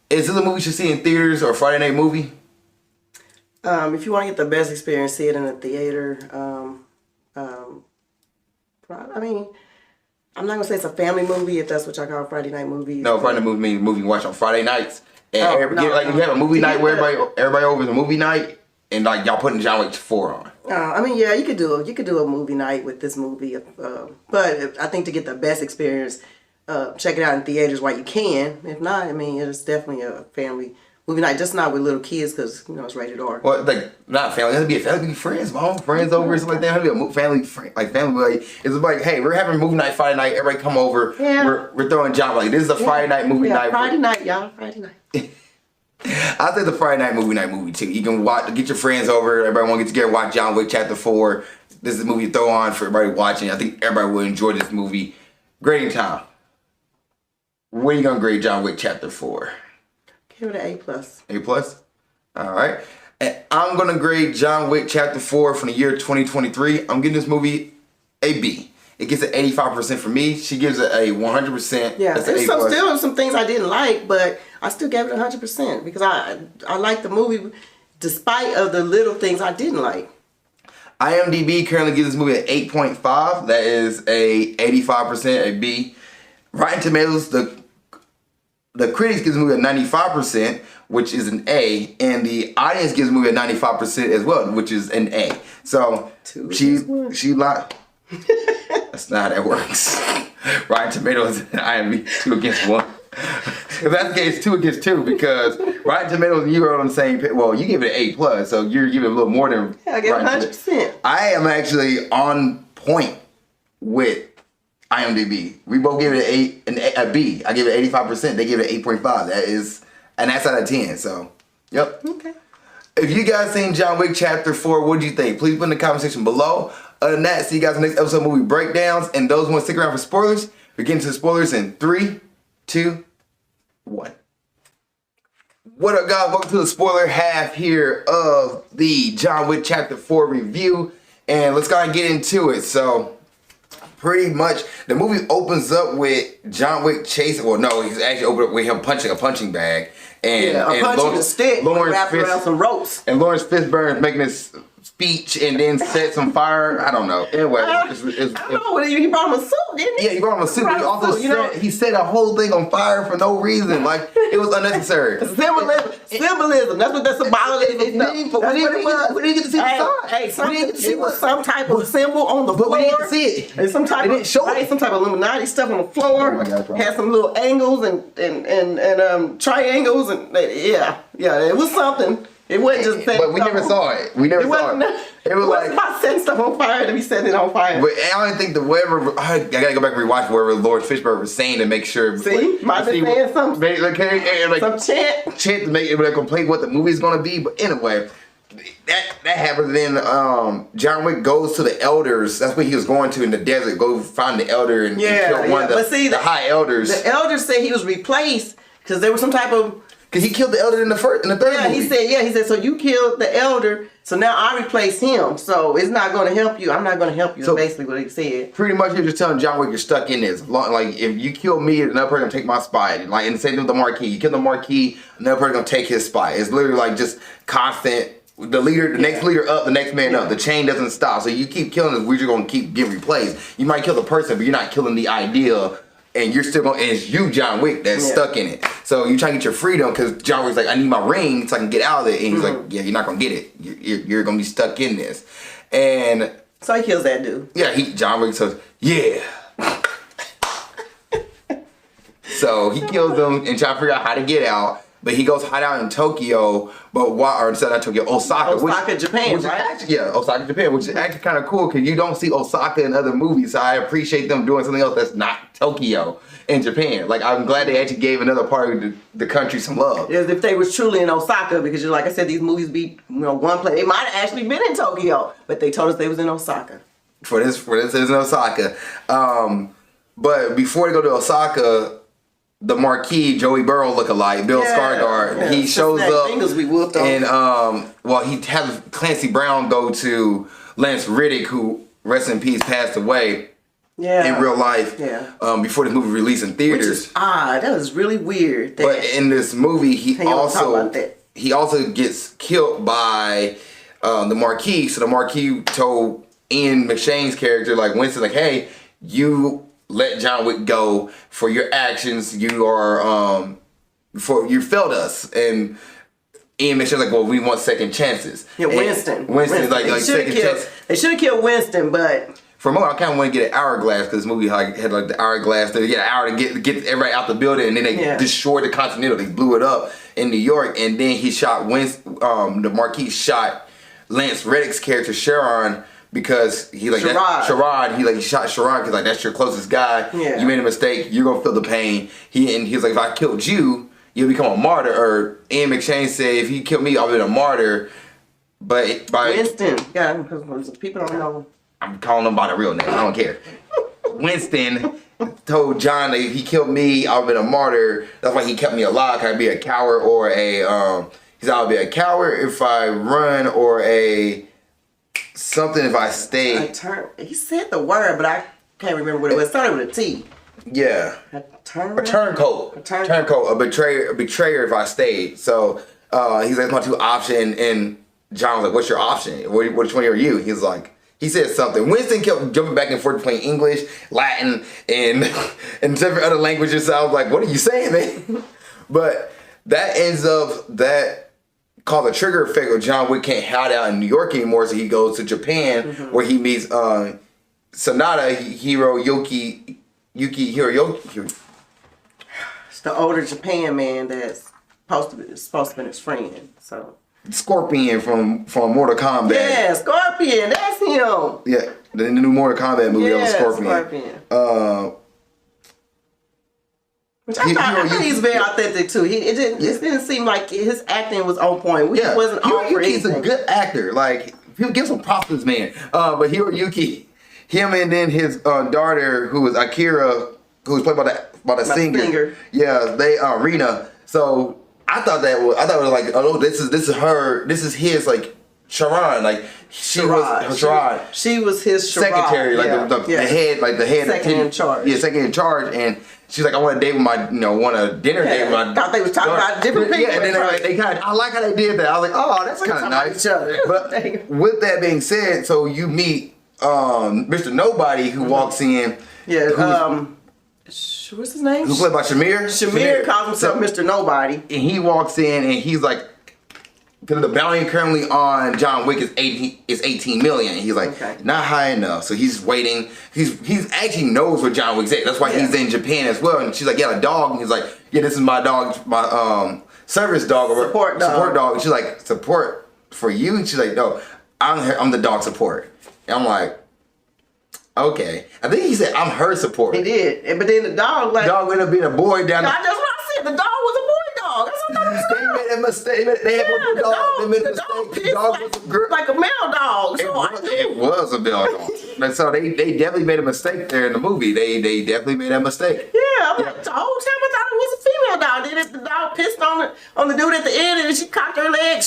Is this a movie you should see in theaters or a Friday night movie? If you want to get the best experience, see it in a theater. I'm not gonna say it's a family movie if that's what y'all call Friday night movies. No, Friday night movie means movie you watch on Friday nights. And you have a movie night where everybody over is a movie night, and like y'all putting John Wick 4 on. Yeah, you could do a movie night with this movie, but I think to get the best experience, check it out in theaters while you can. If not, it's definitely a family movie night, just not with little kids because it's rated R. Well, like not family. It has to be a family, friends, mom, friends over, something like that. It has to be a family, family. Like it's like, hey, we're having a movie night Friday night. Everybody come over. Yeah. We're throwing John. Like this is a Friday night movie night. Friday night, y'all. Friday night. I think the Friday night movie too. You can get your friends over. Everybody want to get together, watch John Wick Chapter 4. This is a movie to throw on for everybody watching. I think everybody will enjoy this movie. Grading time. When are you gonna grade John Wick Chapter 4? Give it an A+. A+? All right. And I'm going to grade John Wick Chapter 4 from the year 2023. I'm giving this movie a B. It gets an 85% for me. She gives it a 100%. Yeah, there's still some things I didn't like, but I still gave it 100% because I liked the movie despite of the little things I didn't like. IMDb currently gives this movie an 8.5. That is a 85%, a B. Rotten Tomatoes, the critics give this movie a 95%, which is an A, and the audience gives the movie a 95% as well, which is an A. So she lied. That's not how that works. Rotten Tomatoes and IMDb 2 against 1. If that's the case, 2 against 2, because Rotten Tomatoes and you are on the same page. Well, you give it an A+, so you're giving it a little more than I give it 100%. I am actually on point with IMDb. We both give it a B. I give it 85%. They give it an 8.5. And that's out of 10. So, yep. Okay. If you guys seen John Wick Chapter 4, what did you think? Please put in the comment section below. Other than that, see you guys in the next episode of Movie Breakdowns. And those who want to stick around for spoilers, we're getting to the spoilers in 3, 2, 1. What up, guys? Welcome to the spoiler half here of the John Wick Chapter 4 review. And let's go ahead and get into it. So, pretty much, the movie opens up with John Wick chasing. Well, no, he's actually opened up with him punching a punching bag. And punching a stick wrapped around some ropes. And Lawrence Fishburne's making this speech and then set some fire. I don't know. Anyway, I don't know. He brought him a suit, didn't he? Yeah, he brought him a suit. He also he set a whole thing on fire for no reason. Like, it was unnecessary. Symbolism. That's what that symbolism is. We didn't get to see the sign. It was some type of symbol on the floor. But we didn't see it. And some type of some type of Illuminati stuff on the floor. Had some little angles and triangles and yeah, it was something. It wasn't just setting but we never saw it. We never saw it. It was like about setting stuff on fire to be setting it on fire. But I don't think I gotta go back and rewatch whatever Lord Fishburne was saying to make sure. See, might be saying something. Like, some chant to make it complete what the movie's gonna be. But anyway, that happens. Then John Wick goes to the elders. That's what he was going to in the desert. Go find the elder and kill one of the high elders. The elders said he was replaced because there was some type of. Because he killed the elder in the third movie. He said, so you killed the elder, so now I replace him. So it's not going to help you. I'm not going to help you. So basically what he said. Pretty much you're just telling John Wick you're stuck in this. Like, if you kill me, another person going to take my spot. Like, and the same thing with the Marquis. You kill the Marquis, another person going to take his spot. It's literally like just constant. The next leader up, the next man up. The chain doesn't stop. So you keep killing us, we're just going to keep getting replaced. You might kill the person, but you're not killing the idea. And you're still going, and it's you, John Wick, that's stuck in it. So you try to get your freedom because John Wick's like, I need my ring so I can get out of it. And he's like, yeah, you're not going to get it. You're going to be stuck in this. And so he kills that dude. Yeah, John Wick says, yeah. So he kills them and tries to figure out how to get out. But he goes hide out in Tokyo, instead of Tokyo, Osaka, Japan, right? Osaka, Japan, which is actually kind of cool because you don't see Osaka in other movies. So I appreciate them doing something else that's not Tokyo in Japan. Like, I'm glad they actually gave another part of the country some love. As if they was truly in Osaka, because like I said, these movies be one place. They might have actually been in Tokyo, but they told us they was in Osaka. For this is in Osaka. But before they go to Osaka, the Marquis, Joey Burrow lookalike, Bill Skarsgård, he shows up and he has Clancy Brown go to Lance Reddick, who, rest in peace, passed away in real life before the movie released in theaters. Which is odd. That was really weird. But in this movie, he also gets killed by the Marquis. So the Marquis told Ian McShane's character, like Winston, like, hey, you let John Wick go for your actions. You are you failed us. And Ian McShane's like, well, we want second chances. Yeah, Winston. Winston's like second chance. They should have killed Winston, but for a moment, I kind of want to get an hourglass because this movie had like the hourglass. They get an hour to get everybody out the building, and then they destroyed the Continental. They blew it up in New York, and then he shot the Marquis shot Lance Reddick's character Sharon. Because he like Sherrod, he shot Sharon because like that's your closest guy. Yeah. You made a mistake. You're gonna feel the pain. He was like, if I killed you, you'll become a martyr. Or Ian McShane said, if you kill me, I'll be a martyr. But by Winston, because people don't know. I'm calling him by the real name. I don't care. Winston told John that if he killed me, I'll be a martyr. That's why he kept me alive. Can I be a coward or a? He said I'll be a coward if I run or a. Something if I stay. He said the word, but I can't remember what it was. It started with a T. Yeah. A turncoat. A betrayer if I stayed. So he's like, my two option, and John was like, what's your option? Which one are you? He's like, he said something. Winston kept jumping back and forth between English, Latin, and different other languages. So I was like, what are you saying, man? But that ends up that called the trigger effect of John Wick can't hide out in New York anymore, so he goes to Japan where he meets Sanada Hiroyuki Hiroyuki. It's the older Japan man that's supposed to be his friend. So Scorpion from Mortal Kombat. yeah, Scorpion, that's him. Yeah, the new Mortal Kombat movie, that was Scorpion. Which I thought he's very authentic too. It didn't seem like his acting was on point. He wasn't on for He's a good actor. Like, he'll give some props to this man. But Hiroyuki, him and then his daughter, who was Akira, who was played by the singer. Yeah, they Rina. So I thought it was like, oh, this is his like Sharon, like she was his secretary, like the head second in charge. Yeah, second in charge, and she's like, I want a date with want a dinner date with my. Thought they was talking about different people. Yeah, and then they kind of, I like how they did that. I was like, oh, that's kind of nice. But with that being said, so you meet Mr. Nobody who walks in. Yeah. What's his name? Who's played by Shamir? Shamir calls himself Mr. Nobody. And he walks in and he's like, because the bounty currently on John Wick is 18 million. He's like, not high enough. So he's waiting. He's actually knows what John Wick's at. That's why he's in Japan as well. And she's like, yeah, a dog. And he's like, yeah, this is my dog, my service dog or support dog. And she's like, support for you? And she's like, no, I'm the dog support. And I'm like, okay. I think he said I'm her support. He did. But then the dog ended up being a boy down there. That's what I said. The dog was a boy dog. That's what I said. They made a mistake. They had one dog. They made a mistake. The dog was a girl. Like a male dog. It was a male dog. And so they definitely made a mistake there in the movie. They definitely made that mistake. Yeah. The whole time I thought it was a female dog. Then the dog pissed on the dude at the end and she cocked her leg.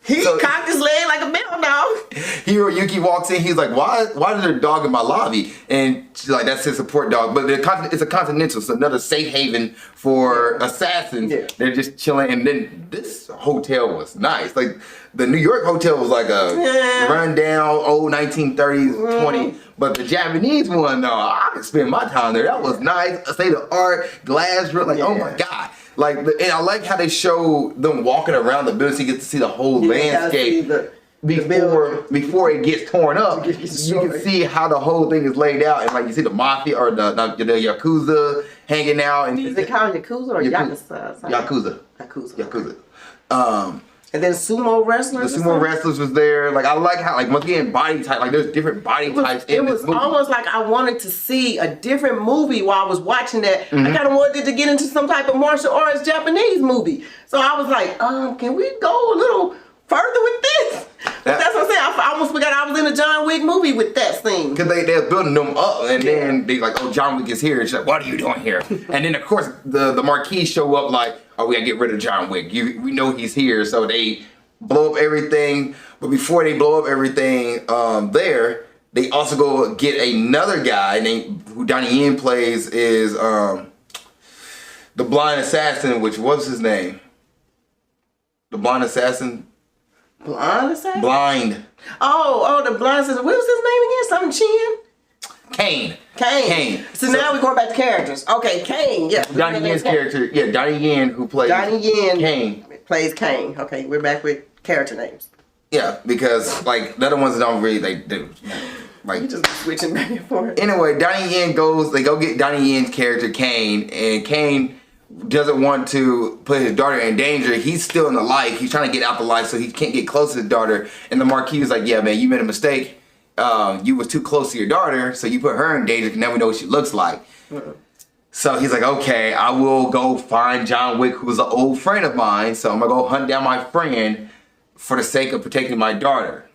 He cocked his leg like a male dog. Hiroyuki walks in. He's like, why is there a dog in my lobby? And she's like, that's his support dog. But it's a Continental. It's another safe haven for assassins. Yeah. They're just chilling. And then this hotel was nice. Like, the New York hotel was like a rundown, old 1930s, 20. But the Japanese one, no, I could spend my time there. That was nice. State of art, glass, like, oh my God. Like, and I like how they show them walking around the building so you get to see the whole landscape before it gets torn up. You can see how the whole thing is laid out, and like you see the mafia or the Yakuza hanging out. And is it called Yakuza or Yakuza? Yakuza. And then sumo wrestlers. The sumo wrestlers was there. Like, I like how, like, once again, body type. Like, there's different body types in this movie. It was almost like I wanted to see a different movie while I was watching that. I kind of wanted to get into some type of martial arts Japanese movie. So I was like, can we go a little further with this? But that's what I'm saying. I almost forgot I was in a John Wick movie with that scene. Because they're building them up, and then they like, oh, John Wick is here. And she's like, what are you doing here? And then, of course, the Marquis show up like, oh, we gotta get rid of John Wick. We know he's here, so they blow up everything. But before they blow up everything there, they also go get another guy who Donnie Yen plays is the blind assassin, which was his name? The blind assassin? Blind assassin? Blind. Oh, the blind assassin. What was his name again? Something Chin? Kane. So now we're going back to characters. Okay, Kane. Yeah. Donnie Yen's character. Yeah, Donnie Yen who plays Kane. Plays Kane. Okay, we're back with character names. Yeah, because like the other ones don't really do. Like, you just switching back and forth. Anyway, they go get Donnie Yen's character Kane, and Kane doesn't want to put his daughter in danger. He's still in the life. He's trying to get out the life so he can't get close to his daughter. And the Marquis is like, yeah, man, you made a mistake. You was too close to your daughter, so you put her in danger, because now we know what she looks like. So he's like, okay, I will go find John Wick, who's an old friend of mine. So I'm gonna go hunt down my friend for the sake of protecting my daughter.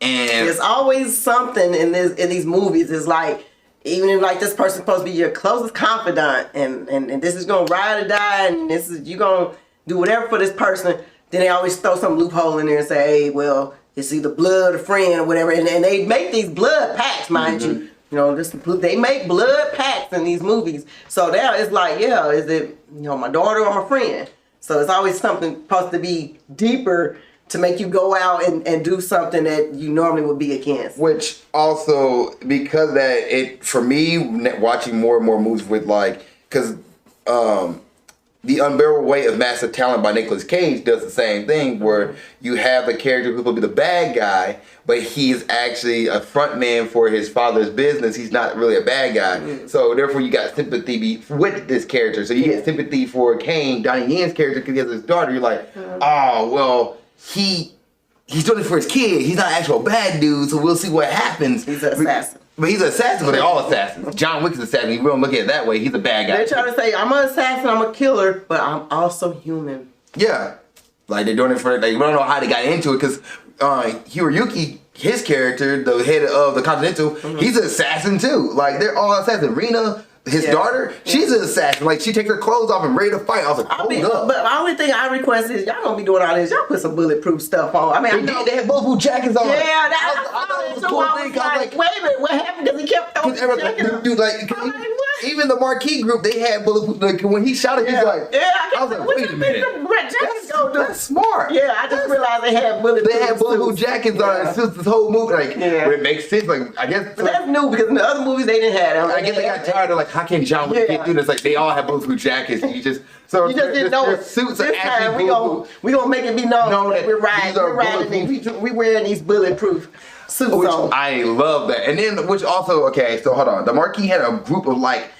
And there's always something in these movies. It's like, even if like this person's supposed to be your closest confidant, and this is gonna ride or die, and you gonna do whatever for this person, then they always throw some loophole in there and say, hey, well, it's either blood or friend or whatever, and they make these blood pacts, mind you. You know, they make blood pacts in these movies. So now it's like, yeah, is it my daughter or my friend? So it's always something supposed to be deeper to make you go out and do something that you normally would be against. Which also, because that, for me, watching more and more movies with like, because The Unbearable Weight of Massive Talent by Nicolas Cage does the same thing, where you have the character who's supposed to be the bad guy, but he's actually a front man for his father's business. He's not really a bad guy. So therefore you got sympathy with this character. So you get sympathy for Kane, Donnie Yen's character, because he has his daughter. You're like, oh, well, he's doing it for his kid. He's not an actual bad dude, so we'll see what happens. He's an assassin. But he's an assassin, but they're all assassins. John Wick is an assassin. You don't look at it that way. He's a bad guy. They're trying to say, I'm an assassin, I'm a killer, but I'm also human. Yeah. Like, they're doing it for, like, we don't know how they got into it, because Hiroyuki, his character, the head of the Continental, he's an assassin too. Like, they're all assassins. Rena, his daughter, she's an assassin. Like, she takes her clothes off and ready to fight. I was like, hold up. But the only thing I request is, y'all don't be doing all this. Y'all put some bulletproof stuff on. I mean, I know they had bulletproof jackets on. Yeah, I thought it was a cool thing. I was like, wait a minute, what happened? Because he kept throwing the jacket on. Dude, like, even the Marquee group, they had bulletproof. Like, when he shot it, he's like, I was like, wait a minute. That's smart. Yeah, I just realized they had bulletproof. They had bulletproof jackets on. It's just this whole movie, like, but it makes sense. Like, I guess. But that's new because in the other movies they didn't have them. I guess they got tired of like, how can John Wick do this? Like, they all have bulletproof jackets. You just didn't know their suits are this time actually bulletproof. we gonna make it be known that we're riding. We wearing these bulletproof suits on. I love that. And then, which also, okay, so hold on. The Marquis had a group of like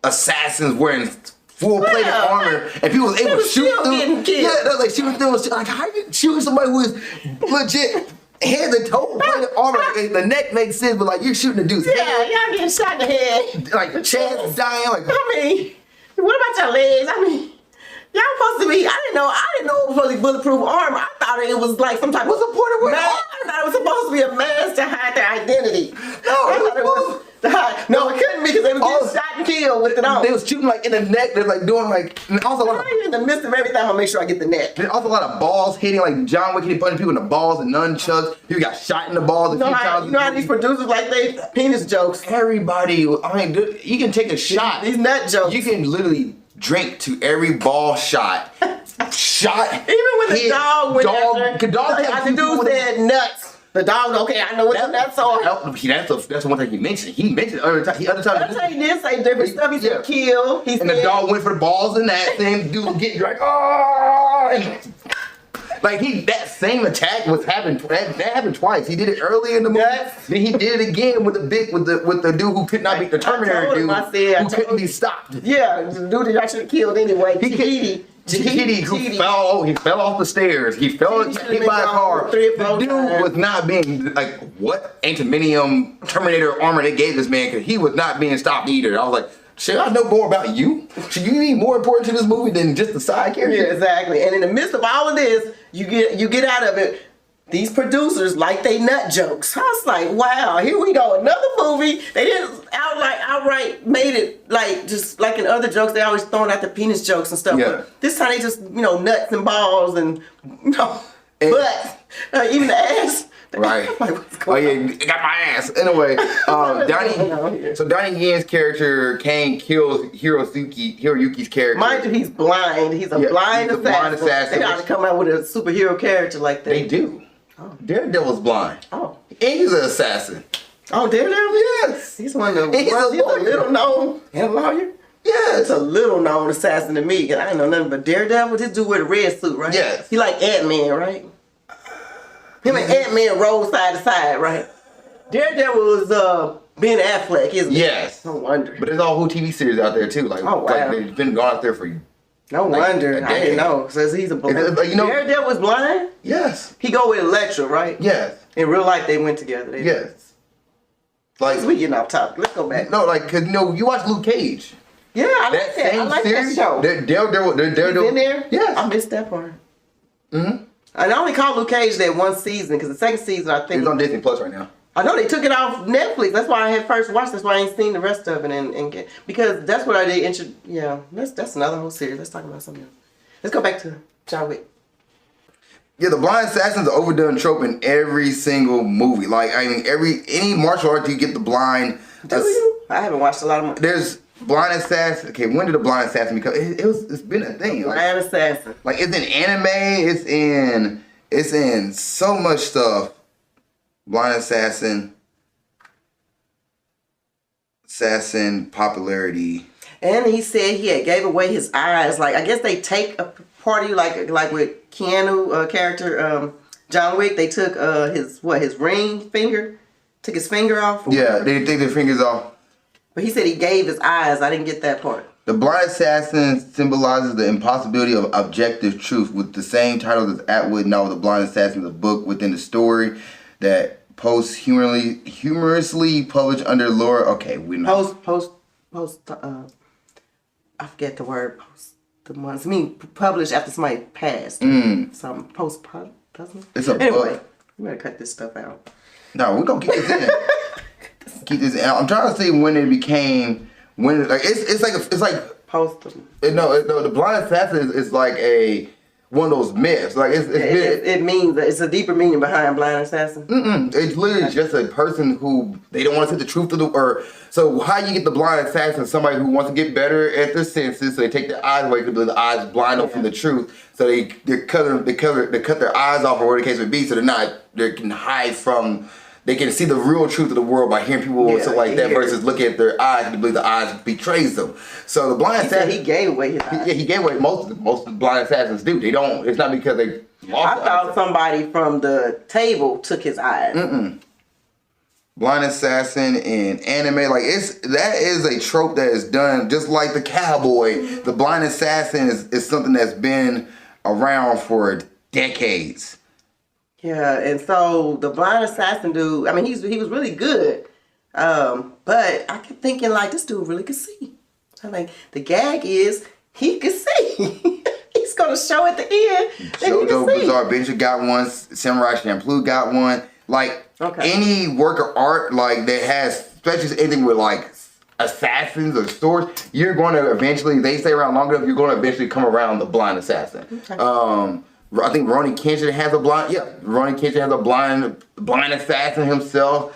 assassins wearing full plated armor, and people was able to shoot through. Yeah, they was like shooting through. Like, how you shooting somebody who is legit head to toe plated armor? The neck makes sense, but like you're shooting a dude's head. Yeah, y'all getting shot in the head. Like the chest is dying. Like, I mean, what about your legs? I mean, y'all supposed to be. I didn't know it was supposed to be bulletproof armor. I thought it was like some type of mask. I thought it was supposed to be a mask to hide their identity. No, it couldn't be because they were getting shot and killed with it on. They was shooting like in the neck. They're like doing like, and also like, in the midst of everything, I'm gonna make sure I get the neck. There's also a lot of balls hitting, like John Wick hitting punching people in the balls and nunchucks. People got shot in the balls a few times. You know how these producers like they penis jokes. Everybody, I mean, dude, you can take a shot. These nut jokes. You can literally drink to every ball shot. Even when the dog went after, the dude said nuts. The dog, okay, I know what the nuts are. That's one thing he mentioned. He mentioned other time. He did say different stuff. He said kill. And the dog went for the balls and that thing. Dude getting like, oh. Like that same attack was happened. That happened twice. He did it earlier in the movie. Then he did it again with the dude who could not be the Terminator dude who couldn't be stopped. Yeah, the dude that I should have killed anyway. Tahiti, who fell off the stairs. He fell hit by a car. The dude was not being like, what antimonium Terminator armor they gave this man, because he was not being stopped either. I was like, should I know more about you? Should you be more important to this movie than just the side character? Yeah, exactly. And in the midst of all of this, you get out of it. These producers like they nut jokes. I was like, wow, here we go, another movie. They didn't outright made it like just like in other jokes. They always throwing out the penis jokes and stuff. Yeah. But this time they just nuts and balls and but even the ass. Right. Like, what's going on? Got my ass. Anyway, Donnie Yen's character Kane kills Hiroyuki's character. Mind you, he's blind. He's a blind assassin. They gotta come out with a superhero character like that. They do. Oh. Daredevil's blind. Oh. And he's an assassin. Oh, Daredevil? Yes. He's one of the he's a little known. And a lawyer? Yes. It's a little known assassin to me, because I didn't know nothing but Daredevil. This dude with a red suit, right? Yes. He like Ant-Man, right? Him and Ant-Man roll side to side, right? Daredevil was Ben Affleck, isn't he? Yes. No wonder. But there's all whole TV series out there too. Like, oh, wow. Like they've been gone out there for no wonder. I didn't know. Says he's a blind. Daredevil was blind? Yes. He go with Electra, right? Yes. In real life, they went together. Yes. Like, we getting off topic. Let's go back. No, like, cause you watch Luke Cage. Yeah, I like that. I like that show. Daredevil. He's in there? Yes. I missed that part. Mm-hmm. And I only called Luke Cage that one season, because the second season, I think it's on Disney Plus right now. I know they took it off Netflix. That's why I had first watched. That's why I ain't seen the rest of it, because that's what I did. Yeah, that's another whole series. Let's talk about something else. Let's go back to John Wick. Yeah, the blind assassin's an overdone trope in every single movie. Like, I mean, any martial art you get the blind. Do you? I haven't watched a lot of them. There's blind assassin. Okay, when did the blind assassin become? It's been a thing. Blind assassin. Like, it's in anime. It's in so much stuff. Blind assassin. assassin popularity. And he said he had gave away his eyes. Like, I guess they take a part of you, like with Keanu character John Wick. They took his ring finger, took his finger off. Yeah, they take their fingers off. But he said he gave his eyes. I didn't get that part. The blind assassin symbolizes the impossibility of objective truth, with the same title as Atwood novel The Blind Assassin, the book within the story that humorously published under Laura. Okay, we know. I forget the word. Published after somebody passed. Something doesn't. It's a anyway, book. We better cut this stuff out. No, we're gonna keep this in. Keep this in. I'm trying to see when it became. When like it's like post. No, the blind assassin is like one of those myths. Like it means that it's a deeper meaning behind blind assassin. It's literally just a person who they don't want to say the truth so how you get the blind assassin? Somebody who wants to get better at their senses, so they take their eyes away because the eyes blind them from the truth. So they cut their eyes off, or whatever the case would be, so they can hide from. They can see the real truth of the world by hearing people and stuff like that versus looking at their eyes and believe the eyes betrays them. So the blind assassin, he gave away his eyes. Yeah, he gave away most of the blind assassins do. They don't. It's not because they. I thought somebody from the table took his eyes. Blind assassin in anime, like that is a trope that is done just like the cowboy. The blind assassin is something that's been around for decades. Yeah, and so the blind assassin dude, I mean, he was really good. But I kept thinking, like, this dude really could see. I'm like, the gag is he could see. He's going to show at the end that he can see. Bizarre Adventure got one. Samurai Champloo got one. Like, any work of art, like, that has, especially anything with, like, assassins or swords, you're going to eventually, they stay around long enough, you're going to eventually come around the blind assassin. I think Ronnie Kenshin has a blind. Yeah, Ronnie Kenshin has a blind assassin himself.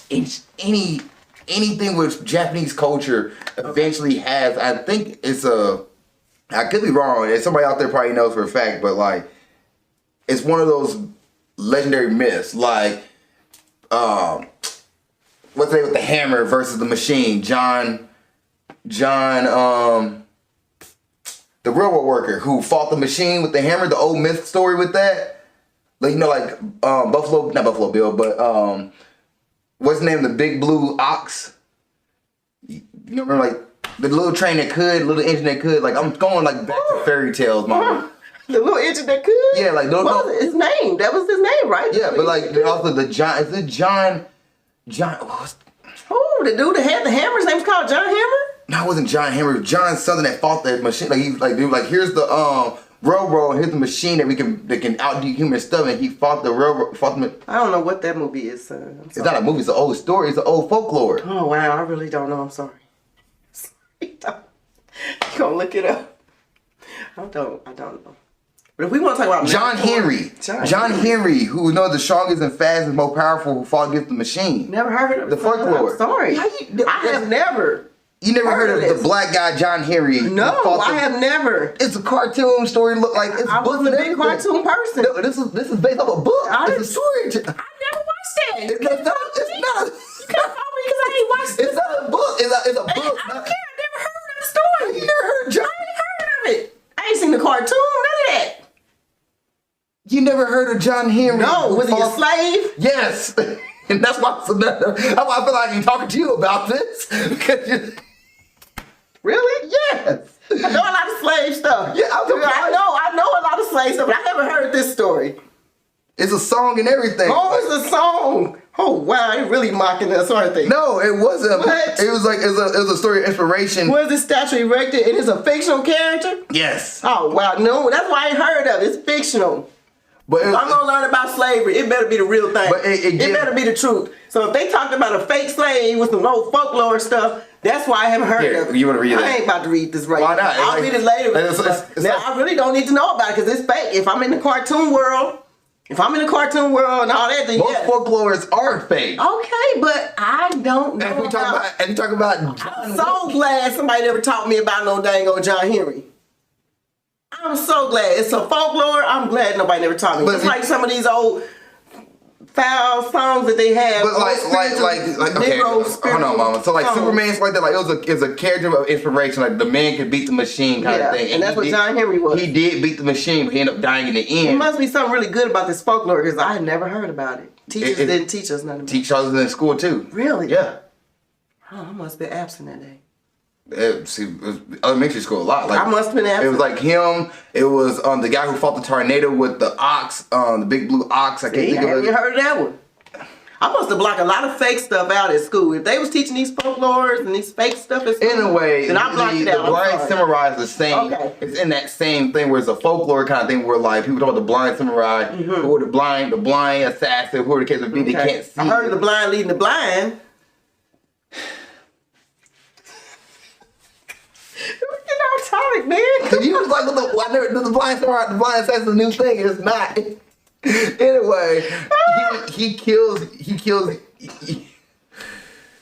It's anything with Japanese culture eventually has. I think it's I could be wrong. And somebody out there probably knows for a fact, but like, it's one of those legendary myths. Like, what's the name with the hammer versus the machine? John. The railroad worker who fought the machine with the hammer, the old myth story with that. Like, not Buffalo Bill, but what's the name of the big blue ox? You remember, like, the little train that could, little engine that could. Like, I'm going, like, back to fairy tales, mama. The little engine that could? Yeah, like, what was his name? That was his name, right? Yeah, but, like, also the John, is it John, oh, the dude that had the hammer, his name's called John Hammer? No, it wasn't John Hammer. It was John something that fought that machine. Like, he's like, dude, like, here's the railroad, here's the machine that can outdo human stuff, and he fought the railroad. I don't know what that movie is. It's not a movie. It's an old story. It's an old folklore. Oh wow, I really don't know. I'm sorry. You gonna look it up? I don't know. But if we want to talk about John Henry, who was the strongest and fastest, most powerful, who fought against the machine. Never heard of it. The folklore. I'm sorry. I have never. You never heard of the black guy John Henry? No, I have never. It's a cartoon story. Look like it's. I wasn't a big cartoon person. No, this is based off a book. It's a story. I never watched that. It's not. You can't call me because I ain't watched it. It's not a book. It's a book. I don't care. I never heard of the story. You never heard John? I ain't heard of it. I ain't seen the cartoon. None of that. You never heard of John Henry? No. Was he a slave? Yes. And that's why I feel like I'm talking to you about this because. Really? Yes. I know a lot of slave stuff. Yeah, I know a lot of slave stuff, but I haven't heard this story. It's a song and everything. Oh, it's a song. Oh wow, they're really mocking us, aren't they? No, it wasn't. What? It was a story of inspiration. Was this statue erected? It is a fictional character? Yes. Oh wow, no, that's why I ain't heard of it. It's fictional. But I'm gonna learn about slavery. It better be the real thing. But it better be the truth. So if they talked about a fake slave with some old folklore stuff, that's why I haven't heard of it. You want to read it? I ain't about to read this right now. Why not? I'll read it later. Now, I really don't need to know about it because it's fake. If I'm in the cartoon world and all that, then most folklores are fake. Okay, but I don't know. And we talk about I'm so glad somebody never taught me about no dang old John Henry. I'm so glad. It's a folklore. I'm glad nobody never taught me. Just like some of these old foul songs that they have. But like, okay, hold on, mama. So like songs. Superman's like that. Like it was a character of inspiration. Like the man could beat the machine kind of thing. And that's what John Henry was. He did beat the machine, but he ended up dying in the end. It must be something really good about this folklore because I had never heard about it. Teachers didn't teach us nothing. Teach us in school too. Really? Yeah. Oh, I must have been absent that day. See, it was elementary school a lot. Like I must have been absent. It was like him. It was the guy who fought the tornado with the ox, the big blue ox. I can't think of it. I haven't heard of that one. I must have blocked a lot of fake stuff out at school. If they was teaching these folklores and these fake stuff at school, in a way, then I blocked it out. The blind samurai is the same. Okay. It's in that same thing where it's a folklore kind of thing where like people talk about the blind samurai, who are the blind assassin, who are the case of being they can't see. I heard of the blind leading the blind. Topic, man. Cause you was like, the blind samurai, the blind assassin, the new thing. It's not. Anyway, he kills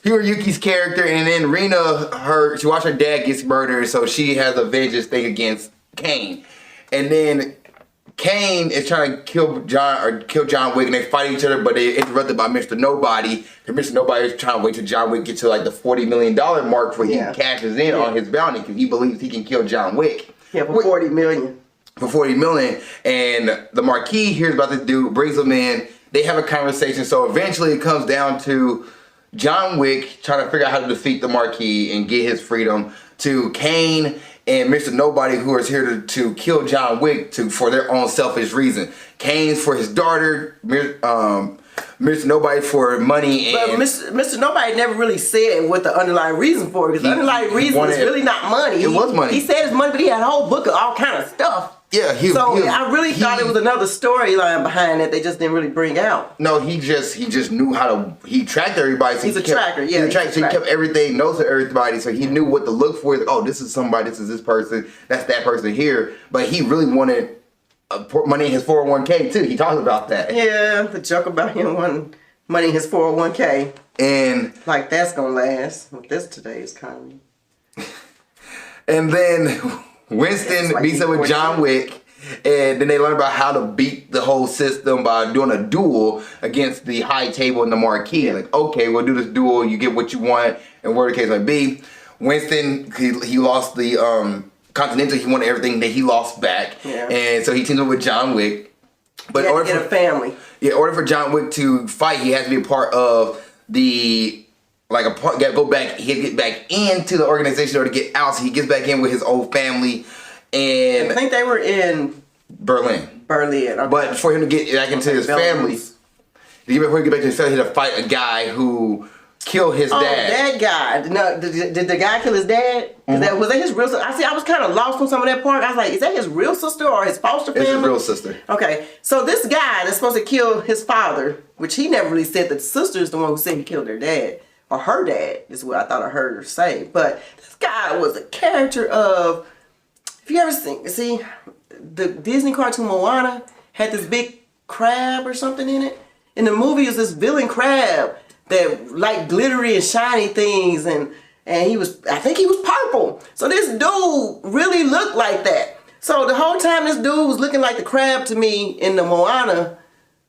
Hiroyuki's character, and then Rina, she watched her dad gets murdered, so she has a vengeance thing against Kane, and then Kane is trying to kill John Wick, and they fight each other, but they're interrupted by Mr. Nobody. And Mr. Nobody is trying to wait till John Wick gets to like the $40 million mark where he cashes in on his bounty because he believes he can kill John Wick. Yeah, for $40 million. For $40 million, and the Marquis hears about this dude, brings him in. They have a conversation. So eventually, it comes down to John Wick trying to figure out how to defeat the Marquis and get his freedom. To Kane and Mr. Nobody, who is here to kill John Wick for their own selfish reason. Kane's for his daughter, Mr. Nobody for money. And but Mr. Nobody never really said what the underlying reason for it, because the underlying reason is really not money. It was money. He said it's money, but he had a whole book of all kind of stuff. Yeah, I really thought it was another storyline behind it. They just didn't really bring out. No, he just knew how to. He tracked everybody. So he's a tracker. Yeah, he kept everything, knows everybody, so he knew what to look for. Like, oh, this is somebody. This is this person. That's that person here. But he really wanted money in his 401k too. He talked about that. Yeah, the joke about him wanting money in his 401k. And like that's gonna last with this today's economy. And then Winston meets up with John Wick, and then they learn about how to beat the whole system by doing a duel against the High Table and the Marquis. Yeah. Like, okay, we'll do this duel, you get what you want, and whatever the case might be. Winston, he lost the Continental, he wanted everything that he lost back. Yeah. And so he teamed up with John Wick. But in order for a family. Yeah, in order for John Wick to fight, he has to be a part of the he had to get back into the organization or to get out, so he gets back in with his old family. And I think they were in Berlin. Okay. But for him to get back into his family, he had to fight a guy who killed his dad. That guy. No, did the guy kill his dad? Was that his real sister? I was kind of lost on some of that part. I was like, is that his real sister or his foster family? It's his real sister. Okay, so this guy that's supposed to kill his father, which he never really said, the sister is the one who said he killed their dad. Or her dad, is what I thought I heard her say. But this guy was a character of, if you ever see, the Disney cartoon Moana had this big crab or something in it. In the movie, it was this villain crab that liked glittery and shiny things, and I think he was purple. So this dude really looked like that. So the whole time this dude was looking like the crab to me in the Moana.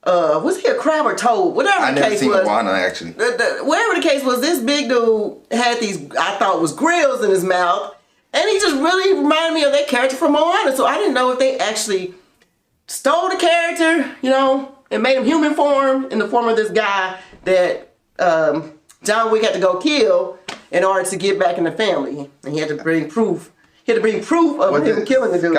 Was he a crab or toad? Whatever the case was. I never seen Moana, actually. Whatever the case was, this big dude had these, I thought was grills in his mouth, and he just really reminded me of that character from Moana. So I didn't know if they actually stole the character, and made him human form in the form of this guy that John Wick had to go kill in order to get back in the family. And he had to bring proof. He had to bring proof of him killing the dude.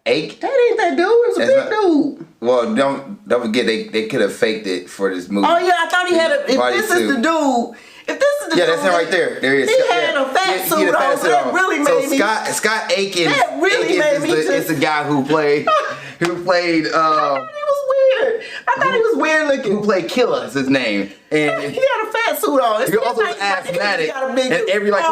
Ake? That ain't that dude. It was a big dude. Well, don't forget they could have faked it for this movie. Oh yeah, I thought he had a. If this is the dude, that's him right there. There he is. He had a fat suit on. So that really made me. Scott Aiken. That really made me. It's the guy who played. I thought he was weird. I thought he was weird looking. Who played Killer is his name, and he had a fat suit on. He also was asthmatic, and every and I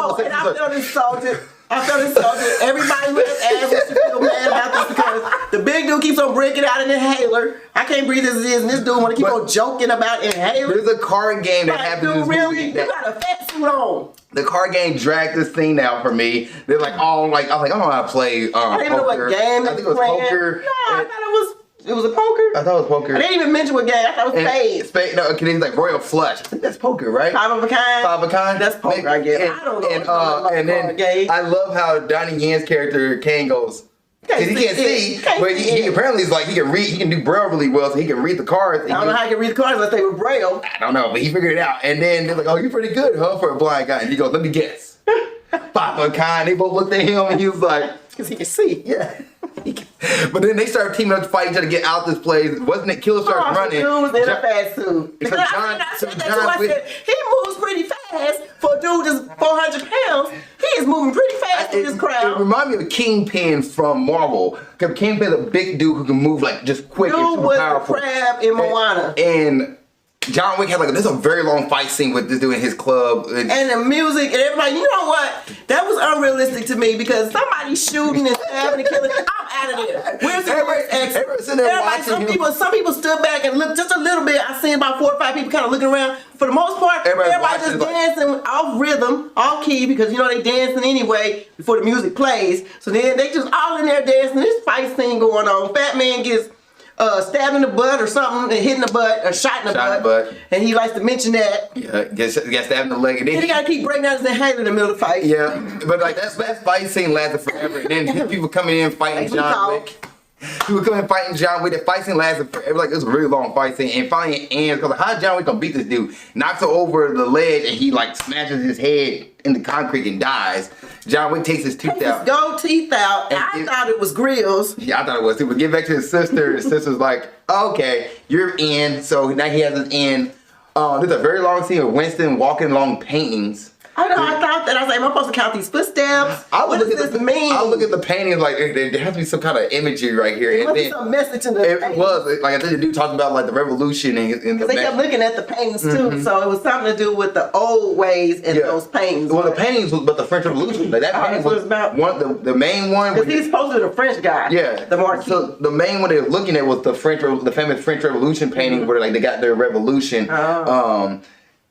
felt insulted. Everybody who has asthma should feel mad about this because the big dude keeps on breaking out an inhaler. I can't breathe as it is, and this dude want to keep on joking about inhalers. There's a card game that happens in this movie. You got a fat suit on. The card game dragged this scene out for me. They're like, I don't know how to play poker. I didn't know what game I think it was poker. No, I thought it was It was a poker? I thought it was poker. I didn't even mention what game. I thought it was spades. No, okay, it's like Royal Flush. I think that's poker, right? Five of a kind? Five of a kind? That's poker, I guess. I don't know. And then I love how Donnie Yen's character, Kane, goes, because he can't see, but he apparently is like, he can read, he can do Braille really well, so he can read the cards. I don't know how he can read the cards unless they were Braille. I don't know, but he figured it out. And then they're like, oh, you're pretty good, huh, for a blind guy. And he goes, let me guess. Five of a kind. They both looked at him and he was like, because he can see. Yeah. But then they started teaming up to fight each other to get out this place. Wasn't it? Killer starts running. Dude was in a fast suit. I said, he moves pretty fast for a dude just 400 pounds. He is moving pretty fast in this crowd. It reminded me of Kingpin from Marvel. Because Kingpin's a big dude who can move like just quick and super powerful. Dude was the crab in Moana. And John Wick had like, there's a very long fight scene with this dude in his club. And the music and everybody, you know what? That was unrealistic to me because somebody shooting and stabbing and killing. I'm out of there. Where's the first exit? Everybody, some people stood back and looked just a little bit. I seen about 4 or 5 people kind of looking around. For the most part, everybody just dancing off rhythm, off key, because you know they dancing anyway before the music plays. So then they just all in there dancing. This fight scene going on. Fat man gets stabbed in the butt or something, and hit in the butt, or shot in the butt. And he likes to mention that. Yeah, gets stabbed in the leg. And then he gotta keep breaking down his inhaler in the middle of the fight. Yeah, but like that fight scene lasted forever. And then people coming in fighting John Wick. People coming in fighting John Wick. The fight scene lasted forever. Like it was a really long fight scene. And finally it ends because like, how's John Wick gonna beat this dude? Knocks him over the ledge and he like smashes his head in the concrete and dies. John Wick takes his tooth out. His gold teeth out. I thought it was grills. Yeah, I thought it was too. But get back to his sister. His sister's like, okay, you're in. So now he has an in. There's a very long scene of Winston walking along paintings. I know, I thought that. I was like, am I supposed to count these footsteps? What does this mean? I look at the paintings like there has to be some kind of imagery right here. There must be some message in the paintings. It was. Like I think the dude talked about like the revolution and because they kept looking at the paintings too. So it was something to do with the old ways in those paintings. Well, the paintings was about the French Revolution. Like that painting was about the main one. Because he's supposed to be the French guy. Yeah. The Marquis. So the main one they were looking at was the famous French Revolution painting where like they got their revolution. And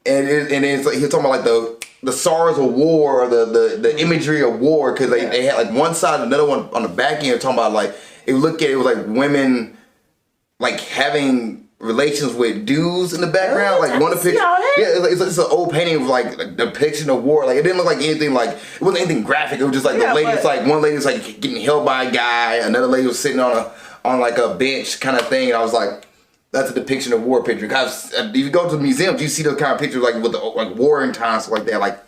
it's like he's talking about like the SARS of war or the imagery of war because they had like one side and another one on the back end talking about like it was like women like having relations with dudes in the background. Like one of the pictures, it's an old painting of like a depiction of war. Like it didn't look like anything like it wasn't anything graphic. It was just like the ladies like one lady's like getting held by a guy, another lady was sitting on like a bench kind of thing, and I was like, that's a depiction of war picture. Because if you go to the museums, you see those kind of pictures like with the like warring times like that. Like,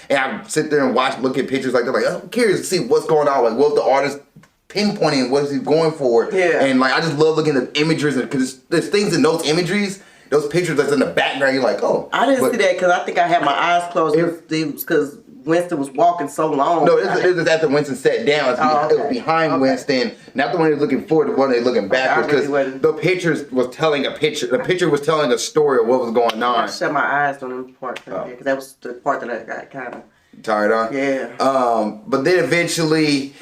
and I sit there and look at pictures like that. Like I'm curious to see what's going on. Like what the artist pinpointing, what is he going for? Yeah. And like I just love looking at images because there's things in those imageries, those pictures that's in the background. You're like, oh. I didn't see that because I think I had my eyes closed because Winston was walking so long. No, it was after Winston sat down. It was behind Winston, not the one they're looking forward, the one they're looking backwards. Because the picture was telling a picture. The picture was telling a story of what was going on. I shut my eyes on the part because that was the part that I got kind of tired on. Yeah. But then eventually,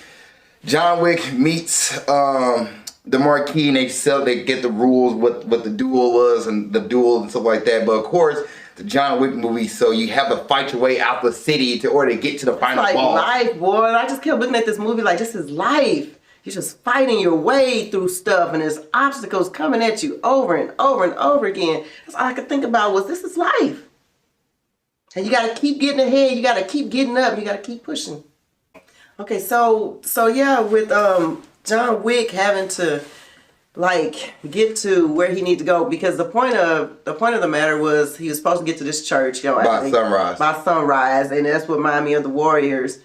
John Wick meets the Marquis, and they get the rules, what the duel was, and the duel and stuff like that. But of course, the John Wick movie, so you have to fight your way out the city in order to get to the final boss. Life, boy. I just kept looking at this movie like this is life. You're just fighting your way through stuff, and there's obstacles coming at you over and over and over again. That's all I could think about was this is life. And you got to keep getting ahead. You got to keep getting up. You got to keep pushing. Okay, so yeah, with John Wick having to like get to where he needs to go because the point of the matter was he was supposed to get to this church, by sunrise, and that's what reminded me of the Warriors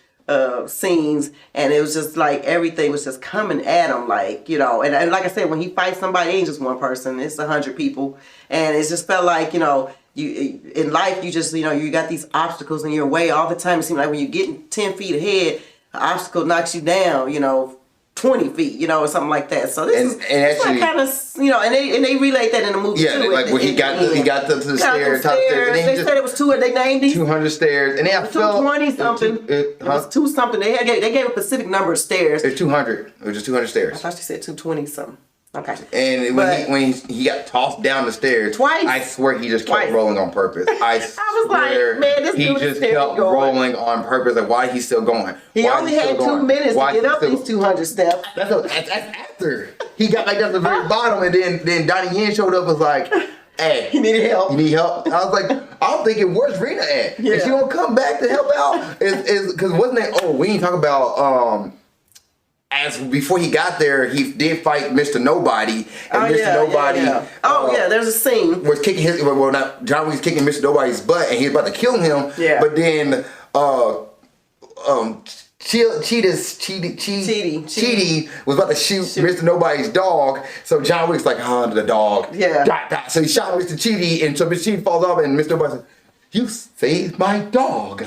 scenes, and it was just like everything was just coming at him, like and like I said, when he fights somebody, it ain't just one person, it's 100 people, and it just felt like you in life you just you got these obstacles in your way all the time. It seems like when you're getting 10 feet ahead, an obstacle knocks you down 20 feet, or something like that. So this is actually kind of, and they relate that in the movie too. Yeah, like when he got to the stairs, top stairs. They said it was they named these 200 stairs, and then I felt 220 something. It was 2 something. They gave a specific number of stairs. It's 200. It was just 200 stairs. I thought she said 220 something. Okay. And when he got tossed down the stairs twice, I swear he just kept rolling on purpose. I was like, man, this he dude just is still kept going. rolling on purpose. Like, why he's still going? He Why only he's had still 2 going? minutes Why to get he's up still- these 200 steps. That's after he got like down to the very bottom, and then Donnie Yen showed up and was like, "Hey, He needed help. You need help?" I was like, "I'm thinking, where's Rena at? Yeah. Is she gonna come back to help out?" Is because wasn't that? Oh, we didn't talk about as before he got there, he did fight Mr. Nobody, and Mr. Nobody. There's a scene. Was kicking his not John Wick was kicking Mr. Nobody's butt, and he was about to kill him. Yeah. But then Cheetah was about to shoot Mr. Nobody's dog, so John Wick's like, the dog. Yeah. Dot, dot. So he shot Mr. Cheetah, and so Mr. Cheetah falls off, and Mr. Nobody's like, "You saved my dog."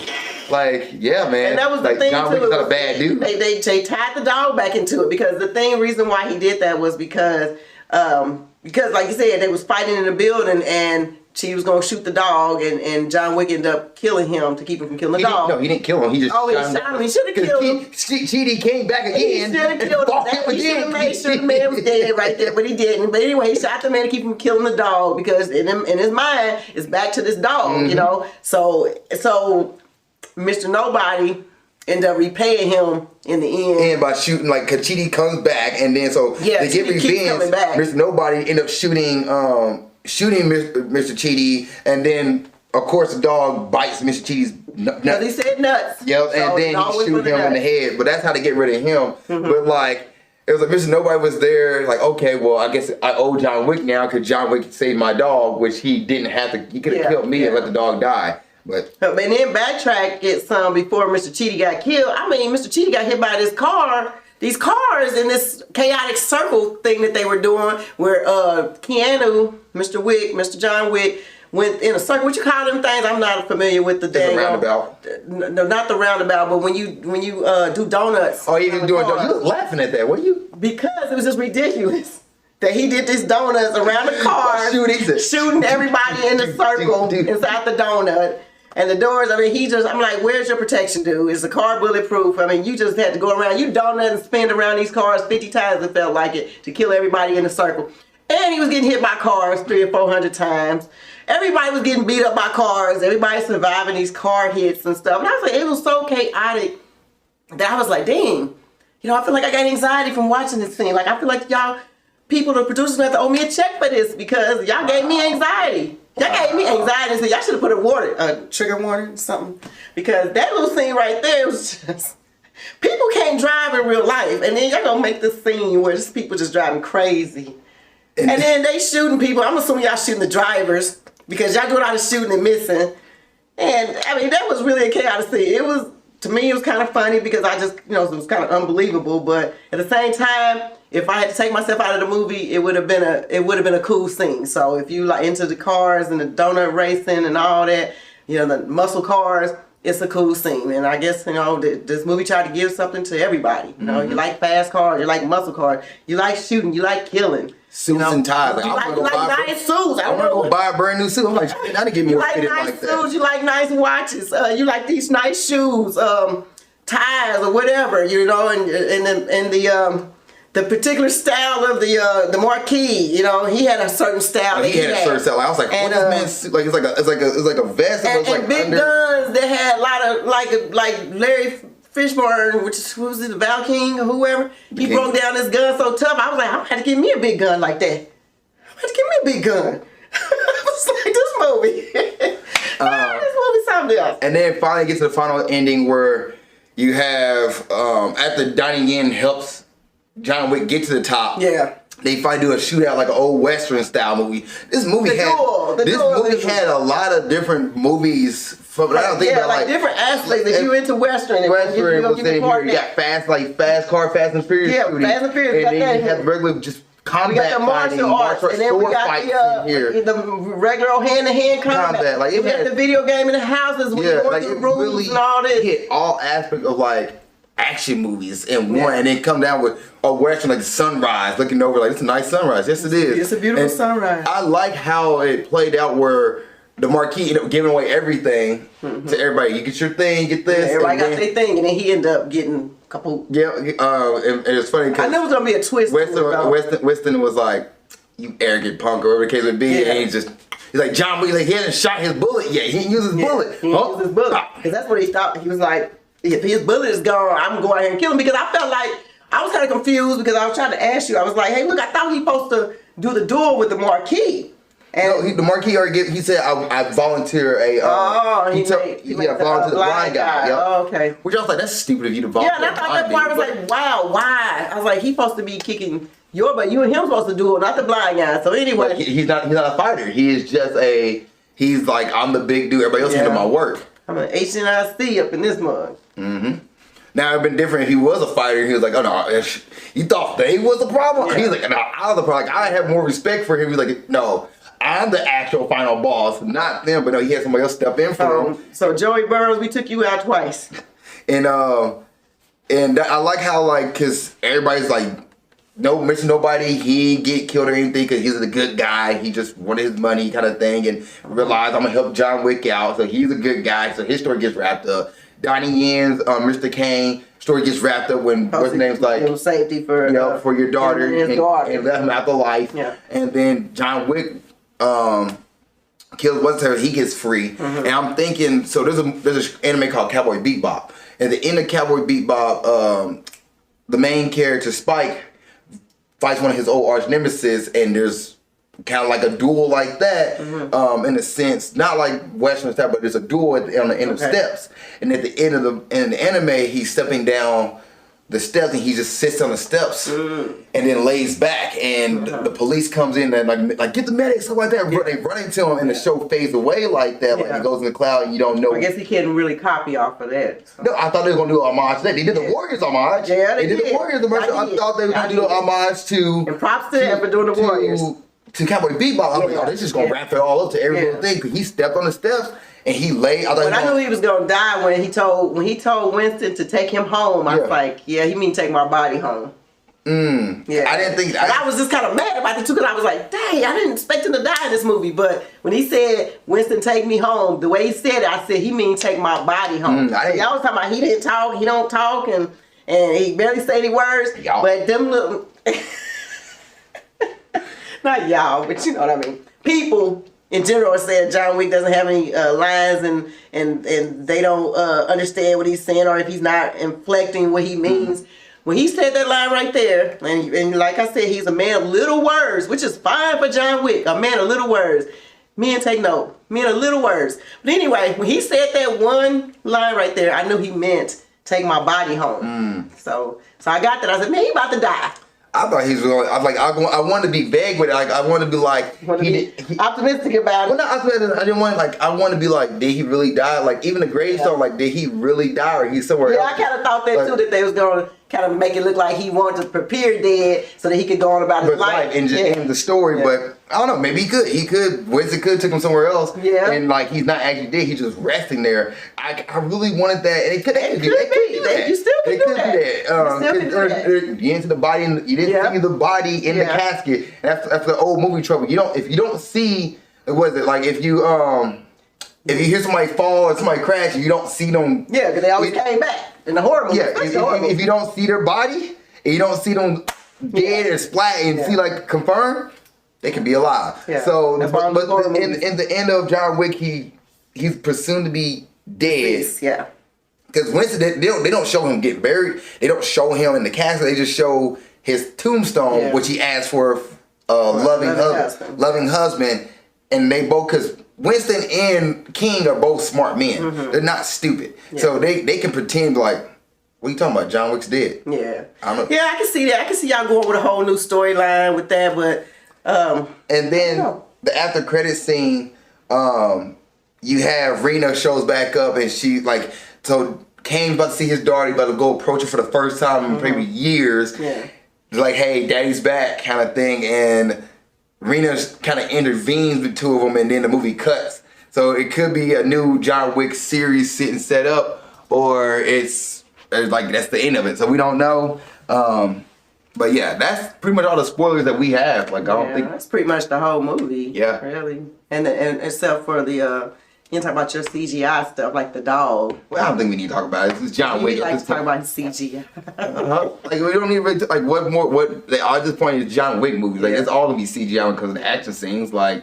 Like, yeah, man. And that was like, the thing John too. Wick's not a bad dude. They tied the dog back into it because the reason why he did that was because like you said, they was fighting in the building and she was gonna shoot the dog and John Wick ended up killing him to keep him from killing the dog. No, he didn't kill him. He just shot him. He should have killed him. Cheetah came back again. He should have killed him. He should have made sure the man was dead right there, but he didn't. But anyway, he shot the man to keep him from killing the dog because in his mind, it's back to this dog, you know. So Mr. Nobody ended up repaying him in the end. And by shooting, like, Kachidi comes back, and then so they get revenge. Mr. Nobody end up shooting Mr. Cheetah, and then of course the dog bites Mr. Cheetah's nuts. Because he said nuts. Yep, and then he shoot him in the head. But that's how they get rid of him. But like, it was like Mr. Nobody was there. Like, okay, well, I guess I owe John Wick now because John Wick saved my dog, which he didn't have to. He could have killed me and let the dog die. But then backtrack it some before Mr. Cheetah got killed. I mean, Mr. Cheetah got hit by these cars in this chaotic circle thing that they were doing where Keanu, Mr. Wick, Mr. John Wick went in a circle. What you call them things? I'm not familiar with the dang roundabout. No, not the roundabout, but when you do donuts. Oh, you was doing donuts. You was laughing at that, were you? Because it was just ridiculous. That he did these donuts around the car, shooting everybody in the circle inside the donut. And the doors, I mean, I'm like, where's your protection, dude? Is the car bulletproof? I mean, you just had to go around, you donut and spin around these cars 50 times, it felt like it, to kill everybody in the circle. And he was getting hit by cars 300 or 400 times. Everybody was getting beat up by cars. Everybody surviving these car hits and stuff. And I was like, it was so chaotic that I was like, dang. You know, I feel like I got anxiety from watching this thing. Like, I feel like y'all, people, the producers, have to owe me a check for this because y'all gave me anxiety. Y'all gave me anxiety, so y'all should have put a trigger warning or something. Because that little scene right there was just, people can't drive in real life. And then y'all gonna make this scene where just people just driving crazy. And then they shooting people. I'm assuming y'all shooting the drivers because y'all doing all the shooting and missing. And I mean, that was really a chaotic scene. It was, to me, it was kind of funny because I just, you know, it was kind of unbelievable. But at the same time, if I had to take myself out of the movie, it would have been a cool scene. So if you like into the cars and the donut racing and all that, you know, the muscle cars, it's a cool scene. And I guess, you know, this movie tried to give something to everybody. You know, you like fast cars, you like muscle cars, you like shooting, you like killing. Suits and ties. Like, you like nice suits. I'm gonna go buy a brand new suit. I'm like, I didn't get me you a like fitted nice like suits, that. you like nice watches, you like these nice shoes, ties or whatever, you know, and the particular style of the Marquis, you know, he had a certain style. He had a certain style. I was like, what this man's suit? Like it's like a vest. And big guns. They had a lot of like Larry Fishburne, who was it, the Val King or whoever. He broke down this gun so tough. I was like, I'm gonna have to give me a big gun like that. I'm gonna have to give me a big gun. I was like, this movie. This movie something else. And then finally get to the final ending where you have after Donnie Yen helps John Wick get to the top. Yeah. They finally do a shootout like an old Western style movie. This movie had a lot of different movies from. I don't think about like different aspects. If you into Western, Western was in here. You got fast and Furious. Yeah, shooting. Fast and Furious. And then you have regular just combat fighting, martial arts, and then we got the regular old hand-to-hand combat. Like we had the video game in the houses. We going through rules and all this. Hit all aspects of like action movies in one, and then come down with a Western like sunrise, looking over like it's a nice sunrise. Yes, it is. It's a beautiful sunrise. I like how it played out where the Marquis ended up giving away everything to everybody. You get your thing, you get this. Everybody got their thing, and then he ended up getting a couple. Yeah, and it's funny because I knew it was gonna be a twist. Weston was like, "You arrogant punk," or whatever the case would be, and he just He's like, John Wick, like, he hasn't shot his bullet yet. He didn't use his bullet. He didn't use his bullet. Because that's what he thought. He was like, if his bullet is gone, I'm going to go out here and kill him. Because I felt like, I was kind of confused because I was trying to ask you. I was like, hey, look, I thought he supposed to do the duel with the marquee. And no, the marquee already he said, I volunteer a... he volunteer the blind guy. Yep. Oh, okay. Which I was like, that's stupid of you to volunteer. Yeah, and I thought that part was like, wow, why? I was like, he's supposed to be kicking your butt. You and him supposed to do it, not the blind guy. So anyway. Like, he's not a fighter. He is just he's like, I'm the big dude. Everybody else can do my work. I'm an HNIC up in this mug. Mm-hmm. Now, it'd been different if he was a fighter. He was like, oh, no, you thought they was the problem? Yeah. He was like, no, I was the problem. Like, I have more respect for him. He was like, no, I'm the actual final boss, not them. But no, he had somebody else step in for him. So, Joey Burrows, we took you out twice. And I like how, like, because everybody's like, no, missing nobody. He didn't get killed or anything because he's a good guy. He just wanted his money kind of thing and realized I'm going to help John Wick out. So, he's a good guy. So, his story gets wrapped up. Donnie Yen's, Mr. Kane story gets wrapped up when what's his name's like safety for your daughter and left him after life. Yeah. And then John Wick kills what's her, he gets free. Mm-hmm. And I'm thinking, so there's an anime called Cowboy Bebop. At the end of Cowboy Bebop, the main character Spike fights one of his old arch nemesis, and there's kind of like a duel like that, in a sense, not like Western style, but there's a duel on the end of steps. And at the end of the anime, he's stepping down the steps, and he just sits on the steps and then lays back. And the police comes in and like get the medics, stuff like that. They run into him, and the show fades away like that. Like it goes in the cloud, and you don't know. I guess he couldn't really copy off of that. So. No, I thought they were gonna do an homage to that. They did the Warriors homage. Yeah, they did the Warriors homage. I thought they were gonna do the homage to. And props to them for doing the Warriors. To Cowboy Bebop, I was like, oh, they're just gonna wrap it all up to every little thing. Because he stepped on the steps and he laid. I knew he was gonna die when he told Winston to take him home. I was like, yeah, he mean take my body home. Yeah, I didn't think. I was just kind of mad about it too because I was like, dang, I didn't expect him to die in this movie. But when he said Winston take me home, the way he said it, I said he mean take my body home. Y'all was talking about he didn't talk, he don't talk, and he barely say any words. But them little. Not y'all, but you know what I mean. People in general are saying John Wick doesn't have any lines and they don't understand what he's saying or if he's not inflecting what he means. When he said that line right there, and like I said, he's a man of little words, which is fine for John Wick, a man of little words. Men take note. Men of little words. But anyway, when he said that one line right there, I knew he meant take my body home. So I got that. I said, man, he about to die. I thought he was going. I wanted to be vague with it. Like I wanted to be like optimistic about it. Well, not optimistic. I didn't want like I want to be like, did he really die? Like even the gravestone, like did he really die or he's somewhere else? Yeah, I kind of thought that too. That they was going to kind of make it look like he wanted to prepare dead so that he could go on about his life and just end the story. But I don't know. Maybe he could. Winston could take him somewhere else. Yeah. And like he's not actually dead. He's just resting there. I really wanted that, and it could do that. You still could do that. Get into the body, and you didn't see the body in the casket. And that's the old movie trouble. If you don't see, what is it like? If you hear somebody fall or somebody crash, you don't see them. Yeah, because they always came back in the horror movie. Yeah, if you don't see their body and you don't see them dead and splat and see like confirmed, they can be alive. Yeah. So, but in the end of John Wick, he's presumed to be dead. Yeah. Because Winston, they don't show him get buried. They don't show him in the casket. They just show his tombstone, which he asked for a loving husband. And they both, because Winston and King are both smart men. They're not stupid. Yeah. So they can pretend like, what are you talking about? John Wick's dead. Yeah. I don't know. Yeah, I can see that. I can see y'all going with a whole new storyline with that, but and then the after credit scene, you have Rena shows back up and she like, so Kane's about to see his daughter, about to go approach her for the first time in maybe years. Yeah. Like, hey, daddy's back kind of thing. And Rena kind of intervenes with the two of them, and then the movie cuts. So it could be a new John Wick series sitting set up, or it's like that's the end of it. So we don't know. But yeah, that's pretty much all the spoilers that we have. Like I don't think that's pretty much the whole movie. Yeah, really. And except for the you talk about your CGI stuff like the dog. Well, I don't think we need to talk about it. It's John Wick. We like to talk about CGI. Like we don't even like what more. What at this point is John Wick movies. Like it's all gonna be CGI because of the action scenes. Like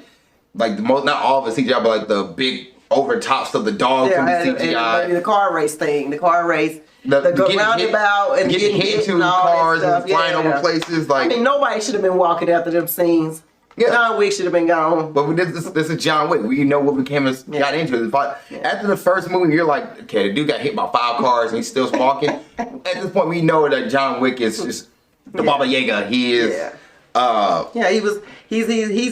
like the most, not all of the CGI, but like the big over top stuff, the dog from the CGI. And the car race thing, the car race. The roundabout and getting hit into cars and flying over places. Like, I mean, nobody should have been walking after them scenes. Yeah. John Wick should have been gone. But this is John Wick. We know what got into it. But after the first movie, you're like, okay, the dude got hit by 5 cars and he's still walking. At this point, we know that John Wick is just the Baba Yaga. He is. He's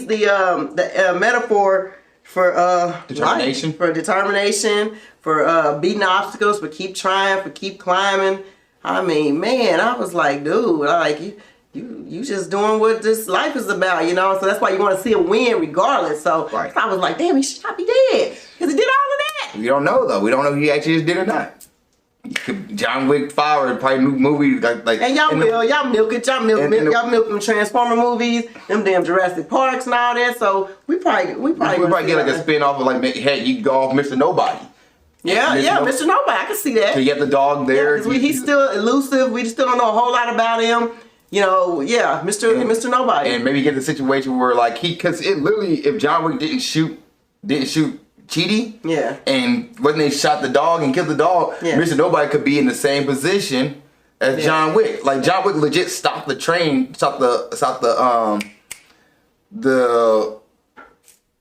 the metaphor for determination. Life, for determination, for beating obstacles, for keep trying, for keep climbing. I mean, man, I was like, dude, like you just doing what this life is about, you know? So that's why you want to see him win regardless. So I was like, damn, he should not be dead. Because he did all of that. We don't know, though. We don't know if he actually just did or not. John Wick 5 or probably new movie like. And y'all milk them Transformer movies, them damn Jurassic Parks and all that. So we probably get like a spin-off of like, hey, you go off Mr. Nobody. Yeah, Mr. Nobody. I can see that. So you have the dog there. Yeah, he's still elusive. We still don't know a whole lot about him. You know, Mr. Nobody. And maybe get the situation where like because it literally, if John Wick didn't shoot Chidi, and when they shot the dog and killed the dog, Mr. Nobody could be in the same position as John Wick. Like John Wick legit stopped the train, stopped the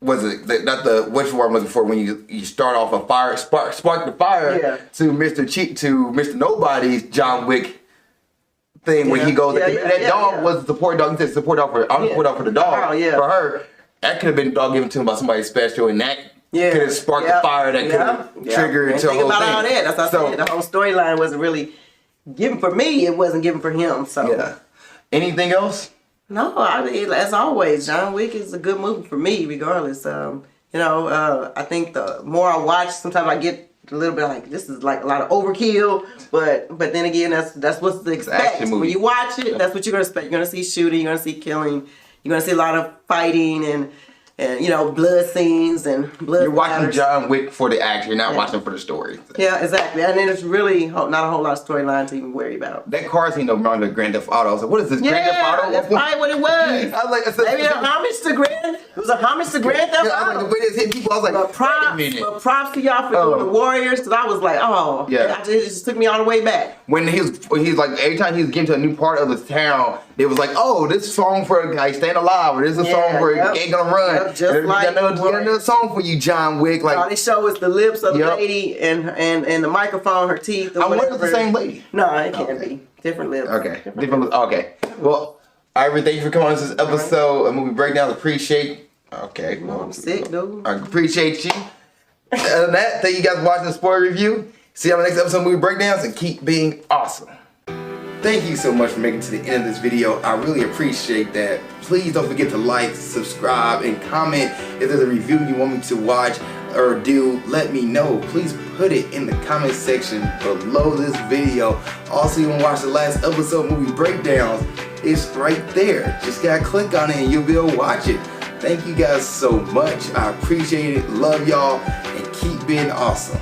which word I'm looking for when you start off a fire, spark the fire to Mr. Nobody's John Wick thing when he goes. That dog was the support dog. He said support dog for the dog. For her, that could have been a dog given to him by somebody special, and that could have sparked the fire that could have triggered into a whole thing. All that. That's what I said. The whole storyline wasn't really given for me. It wasn't given for him. So anything else? No, I mean, as always, John Wick is a good movie for me, regardless. I think the more I watch, sometimes I get a little bit like this is like a lot of overkill, but then again, that's what's to expect. When you watch it, that's what you're gonna expect. You're gonna see shooting, you're gonna see killing, you're gonna see a lot of fighting and blood scenes and blood. You're watching John Wick for the action. You're not watching for the story. Yeah, exactly. And then it's really not a whole lot of storyline to even worry about. That car scene reminded me of Grand Theft Auto. I was like, what is this, Grand Theft Auto? That's probably what it was. I was like, maybe a homage to Grand. It was a homage to Grand Theft Auto. I was like, the way this hit people, I was like, but props to y'all for doing the Warriors, because I was like, it just took me all the way back. When he's like, every time he was getting to a new part of the town, it was like, oh, this song for like Staying Alive, or this is a song for Ain't Gonna Run. Just like another song for you, John Wick. Like all they show is the lips of the lady and the microphone, her teeth. I wonder if it's the same lady. No, it can't be. Different lips. Okay. Different lips. Okay. Well, Ivory, thank you for coming on this episode of Movie Breakdowns. Appreciate. Okay. Well, I'm sick, dude. I appreciate you. Other than that, thank you guys for watching the spoiler review. See you on the next episode of Movie Breakdowns and keep being awesome. Thank you so much for making it to the end of this video. I really appreciate that. Please don't forget to like, subscribe, and comment. If there's a review you want me to watch or do, let me know. Please put it in the comment section below this video. Also, you want to watch the last episode of Movie Breakdowns, it's right there. Just gotta click on it and you'll be able to watch it. Thank you guys so much. I appreciate it. Love y'all and keep being awesome.